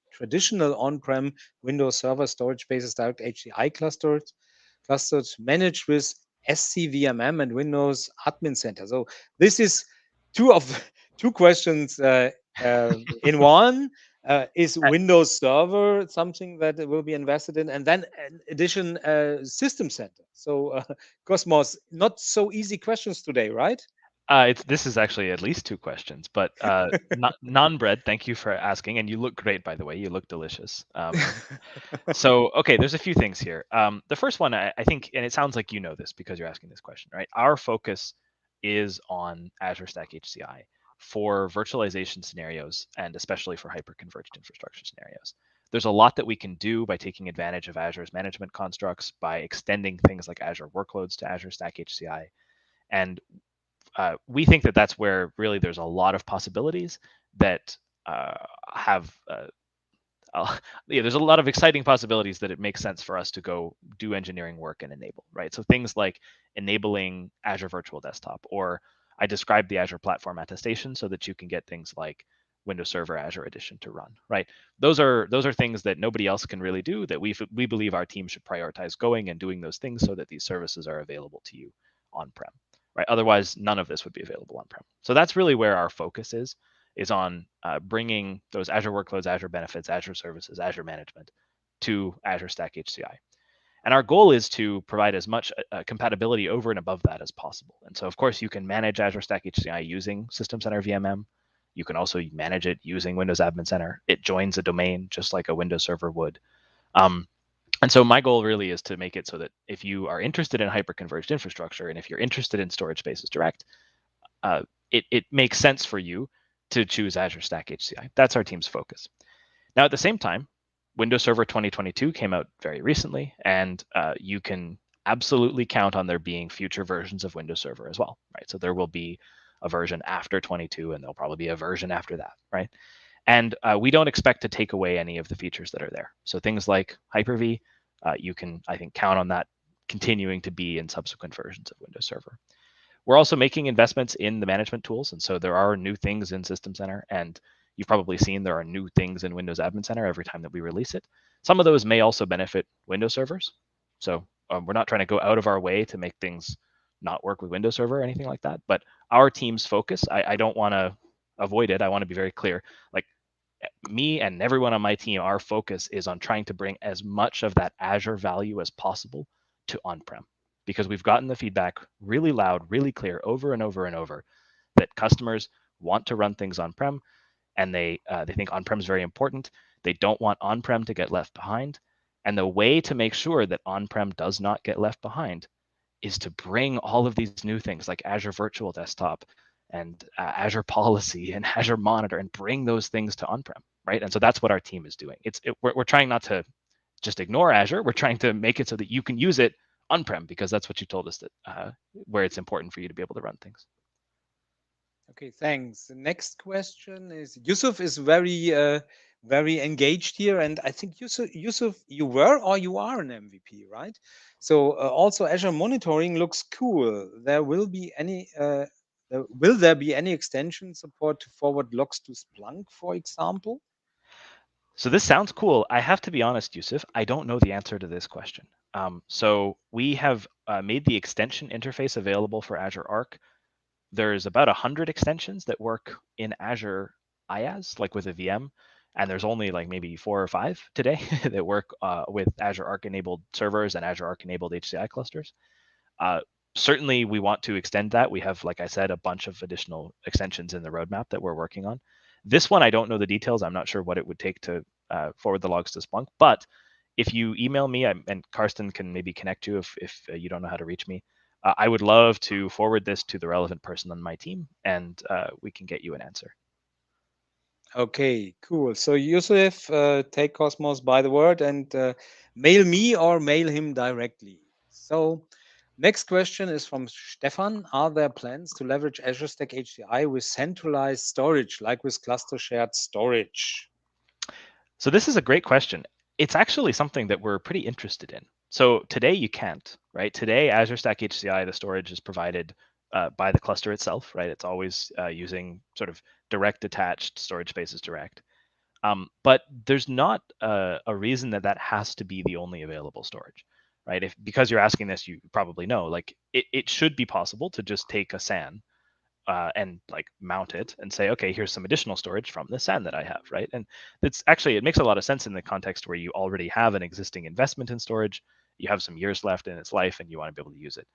traditional on-prem Windows Server storage spaces direct HCI clusters managed with SCVMM and Windows Admin Center? So this is two questions in one. Is Windows Server something that will be invested in? And then an addition System Center. So Cosmos, not so easy questions today, right? This is actually at least 2 questions, but non-bread, thank you for asking. And you look great, by the way. You look delicious. So, okay, there's a few things here. The first one, I think, and it sounds like you know this because you're asking this question, right? Our focus is on Azure Stack HCI for virtualization scenarios and especially for hyper-converged infrastructure scenarios. There's a lot that we can do by taking advantage of Azure's management constructs, by extending things like Azure Workloads to Azure Stack HCI. And we think that that's where really there's a lot of possibilities that have there's a lot of exciting possibilities that it makes sense for us to go do engineering work and enable, right? So things like enabling Azure Virtual Desktop, or I described the Azure Platform attestation so that you can get things like Windows Server Azure Edition to run, right? Those are things that nobody else can really do, that we believe our team should prioritize going and doing those things so that these services are available to you on-prem, right? Otherwise, none of this would be available on-prem. So that's really where our focus is on bringing those Azure workloads, Azure benefits, Azure services, Azure management to Azure Stack HCI. And our goal is to provide as much compatibility over and above that as possible. And so, of course, you can manage Azure Stack HCI using System Center VMM. You can also manage it using Windows Admin Center. It joins a domain just like a Windows Server would. And so my goal really is to make it so that if you are interested in hyper-converged infrastructure, and if you're interested in storage spaces direct, it makes sense for you to choose Azure Stack HCI. That's our team's focus. Now, at the same time, Windows Server 2022 came out very recently, and you can absolutely count on there being future versions of Windows Server as well, right? So there will be a version after 22, and there'll probably be a version after that, right? And we don't expect to take away any of the features that are there. So things like Hyper-V, you can, I think, count on that continuing to be in subsequent versions of Windows Server. We're also making investments in the management tools. And so there are new things in System Center, and you've probably seen there are new things in Windows Admin Center every time that we release it. Some of those may also benefit Windows servers. So we're not trying to go out of our way to make things not work with Windows Server or anything like that. But our team's focus, I don't want to avoid it. I want to be very clear. Like me and everyone on my team, our focus is on trying to bring as much of that Azure value as possible to on-prem, because we've gotten the feedback really loud, really clear over and over and over that customers want to run things on-prem, and they think on-prem is very important. They don't want on-prem to get left behind. And the way to make sure that on-prem does not get left behind is to bring all of these new things like Azure Virtual Desktop and Azure Policy and Azure Monitor, and bring those things to on-prem, right? And so that's what our team is doing. We're trying not to just ignore Azure. We're trying to make it so that you can use it on-prem, because that's what you told us, that where it's important for you to be able to run things. Okay, thanks. The next question is, Yusuf is very engaged here, and I think Yusuf, you were or you are an MVP, right? So also Azure Monitoring looks cool. Will there be any extension support to forward logs to Splunk, for example? So this sounds cool. I have to be honest, Yusuf, I don't know the answer to this question. So we have made the extension interface available for Azure Arc. There's about 100 extensions that work in Azure IaaS, like with a VM, and there's only like maybe 4 or 5 today that work with Azure Arc enabled servers and Azure Arc enabled HCI clusters. Certainly, we want to extend that. We have, like I said, a bunch of additional extensions in the roadmap that we're working on. This one, I don't know the details. I'm not sure what it would take to forward the logs to Splunk. But if you email me, and Karsten can maybe connect you if you don't know how to reach me, I would love to forward this to the relevant person on my team, and we can get you an answer. Okay, cool. So Yusuf, take Cosmos by the word and mail me or mail him directly. So next question is from Stefan. Are there plans to leverage Azure Stack HCI with centralized storage, like with cluster shared storage? So this is a great question. It's actually something that we're pretty interested in. So today you can't, right? Today, Azure Stack HCI, the storage is provided by the cluster itself, right? It's always using sort of direct attached storage spaces direct. But there's not a reason that has to be the only available storage, right? Because you're asking this, you probably know, like it should be possible to just take a SAN and like mount it and say, okay, here's some additional storage from the SAN that I have, right? And it's actually, it makes a lot of sense in the context where you already have an existing investment in storage, you have some years left in its life, and you want to be able to use it.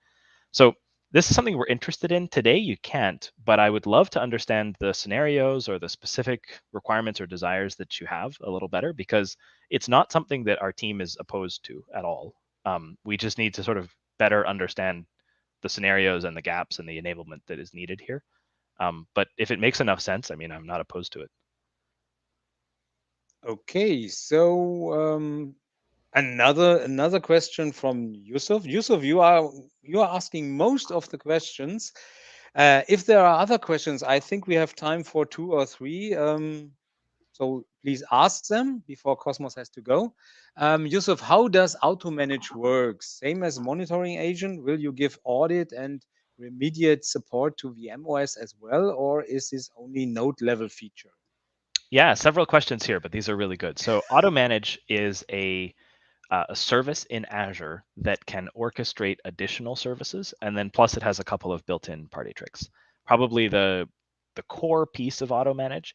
So this is something we're interested in. Today you can't, but I would love to understand the scenarios or the specific requirements or desires that you have a little better, because it's not something that our team is opposed to at all. We just need to sort of better understand the scenarios and the gaps and the enablement that is needed here. But if it makes enough sense, I mean, I'm not opposed to it. Okay, so another question from Yusuf. Yusuf, you are asking most of the questions. If there are other questions, I think we have time for 2 or 3. So please ask them before Cosmos has to go. Yusuf, how does AutoManage work? Same as monitoring agent? Will you give audit and remediate support to VMOS as well, or is this only node level feature? Yeah, several questions here, but these are really good. So AutoManage is a service in Azure that can orchestrate additional services, and then plus it has a couple of built-in party tricks. Probably the core piece of AutoManage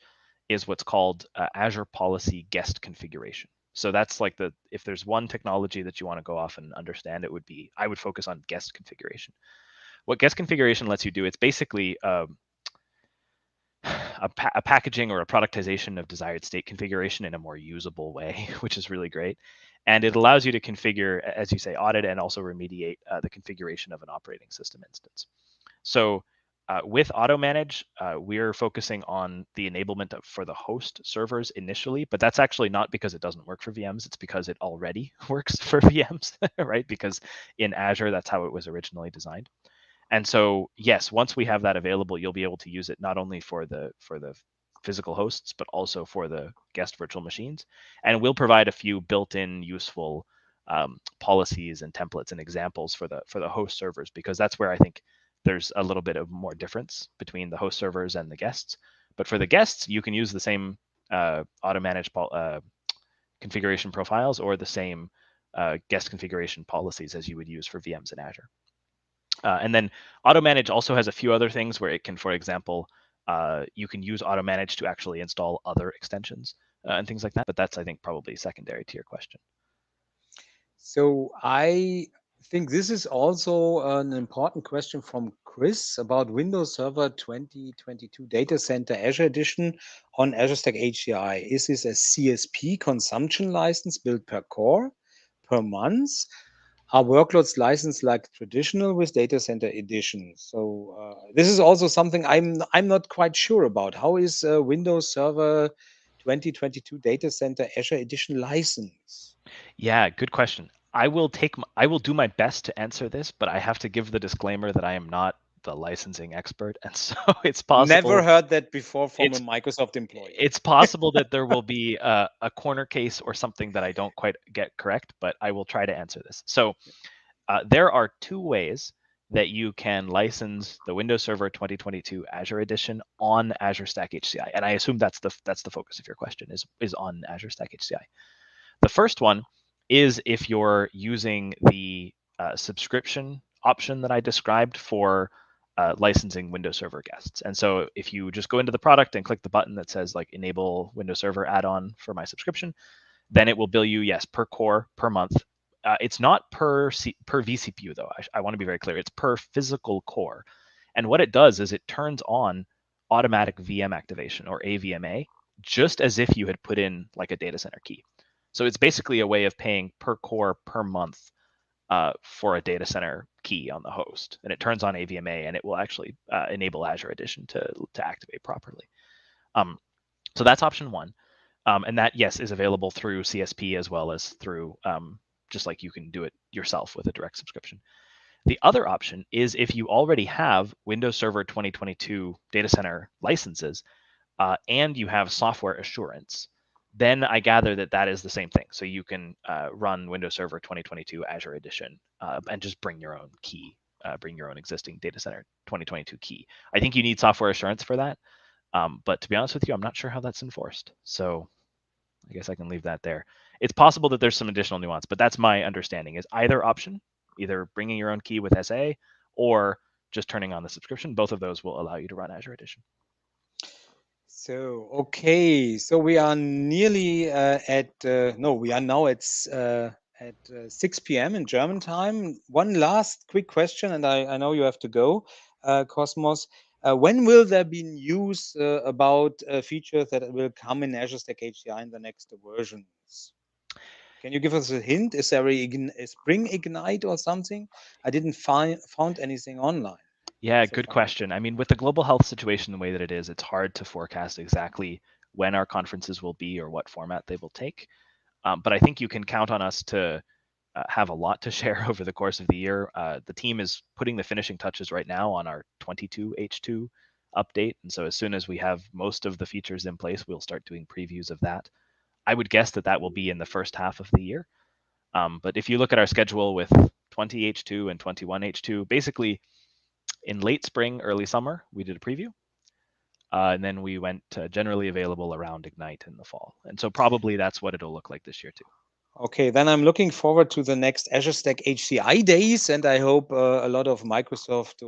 is what's called Azure Policy Guest Configuration. So that's like if there's one technology that you want to go off and understand, it would be, I would focus on guest configuration. What guest configuration lets you do, it's basically a packaging or a productization of desired state configuration in a more usable way, which is really great. And it allows you to configure, as you say, audit and also remediate the configuration of an operating system instance. So with AutoManage, we're focusing on the enablement for the host servers initially, but that's actually not because it doesn't work for VMs. It's because it already works for VMs, right? Because in Azure, that's how it was originally designed. And so, yes, once we have that available, you'll be able to use it not only for the physical hosts, but also for the guest virtual machines. And we'll provide a few built-in useful policies and templates and examples for the host servers, because that's where I think there's a little bit of more difference between the host servers and the guests. But for the guests, you can use the same AutoManage configuration profiles or the same guest configuration policies as you would use for VMs in Azure. And then AutoManage also has a few other things where it can, for example, you can use AutoManage to actually install other extensions and things like that. But that's, I think, probably secondary to your question. So I think this is also an important question from Chris about Windows Server 2022 Data Center Azure Edition on Azure Stack HCI. Is this a CSP consumption license billed per core, per month? Are workloads licensed like traditional with Data Center Edition? So this is also something I'm not quite sure about. How is Windows Server 2022 Data Center Azure Edition license? Yeah, good question. I will do my best to answer this, but I have to give the disclaimer that I am not the licensing expert, and so it's possible. Never heard that before from a It's Microsoft employee. it's possible that there will be a corner case or something that I don't quite get correct, but I will try to answer this. So there are two ways that you can license the Windows Server 2022 Azure Edition on Azure Stack HCI, and I assume that's the focus of your question is on Azure Stack HCI. The first one is if you're using the subscription option that I described for licensing Windows Server guests. And so if you just go into the product and click the button that says like enable Windows Server add-on for my subscription, then it will bill you, yes, per core per month. It's not per vCPU though. I want to be very clear. It's per physical core. And what it does is it turns on automatic VM activation, or AVMA, just as if you had put in like a data center key. So it's basically a way of paying per core per month for a data center key on the host, and it turns on AVMA, and it will actually enable Azure Edition to activate properly. So that's option one, and that, yes, is available through CSP as well as through just like you can do it yourself with a direct subscription. The other option is if you already have Windows Server 2022 data center licenses and you have software assurance, then I gather that is the same thing. So you can run Windows Server 2022 Azure Edition and just bring your own key, bring your own existing data center 2022 key. I think you need software assurance for that. But to be honest with you, I'm not sure how that's enforced. So I guess I can leave that there. It's possible that there's some additional nuance, but that's my understanding is either option, either bringing your own key with SA or just turning on the subscription. Both of those will allow you to run Azure Edition. So, okay, so we are nearly we are now at 6 p.m. in German time. One last quick question, and I know you have to go, Cosmos. When will there be news about features that will come in Azure Stack HCI in the next versions? Can you give us a hint? Is there a Spring Ignite or something? I didn't found anything online. Yeah, So good far. question. I mean, with the global health situation the way that it is, it's hard to forecast exactly when our conferences will be or what format they will take. But I think you can count on us to have a lot to share over the course of the year. The team is putting the finishing touches right now on our 22H2 update. And so as soon as we have most of the features in place, we'll start doing previews of that. I would guess that that will be in the first half of the year. But if you look at our schedule with 20H2 and 21H2, basically in late spring, early summer, we did a preview. And then we went generally available around Ignite in the fall. And so probably that's what it'll look like this year too. Okay, then I'm looking forward to the next Azure Stack HCI days, and I hope a lot of Microsoft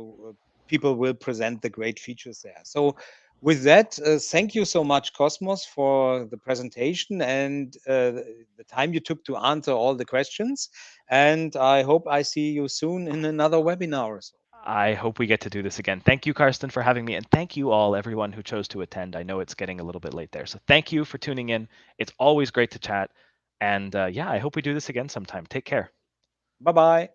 people will present the great features there. So with that, thank you so much, Cosmos, for the presentation and the time you took to answer all the questions. And I hope I see you soon in another webinar or so. I hope we get to do this again. Thank you, Karsten, for having me. And thank you all, everyone who chose to attend. I know it's getting a little bit late there. So thank you for tuning in. It's always great to chat. And yeah, I hope we do this again sometime. Take care. Bye-bye.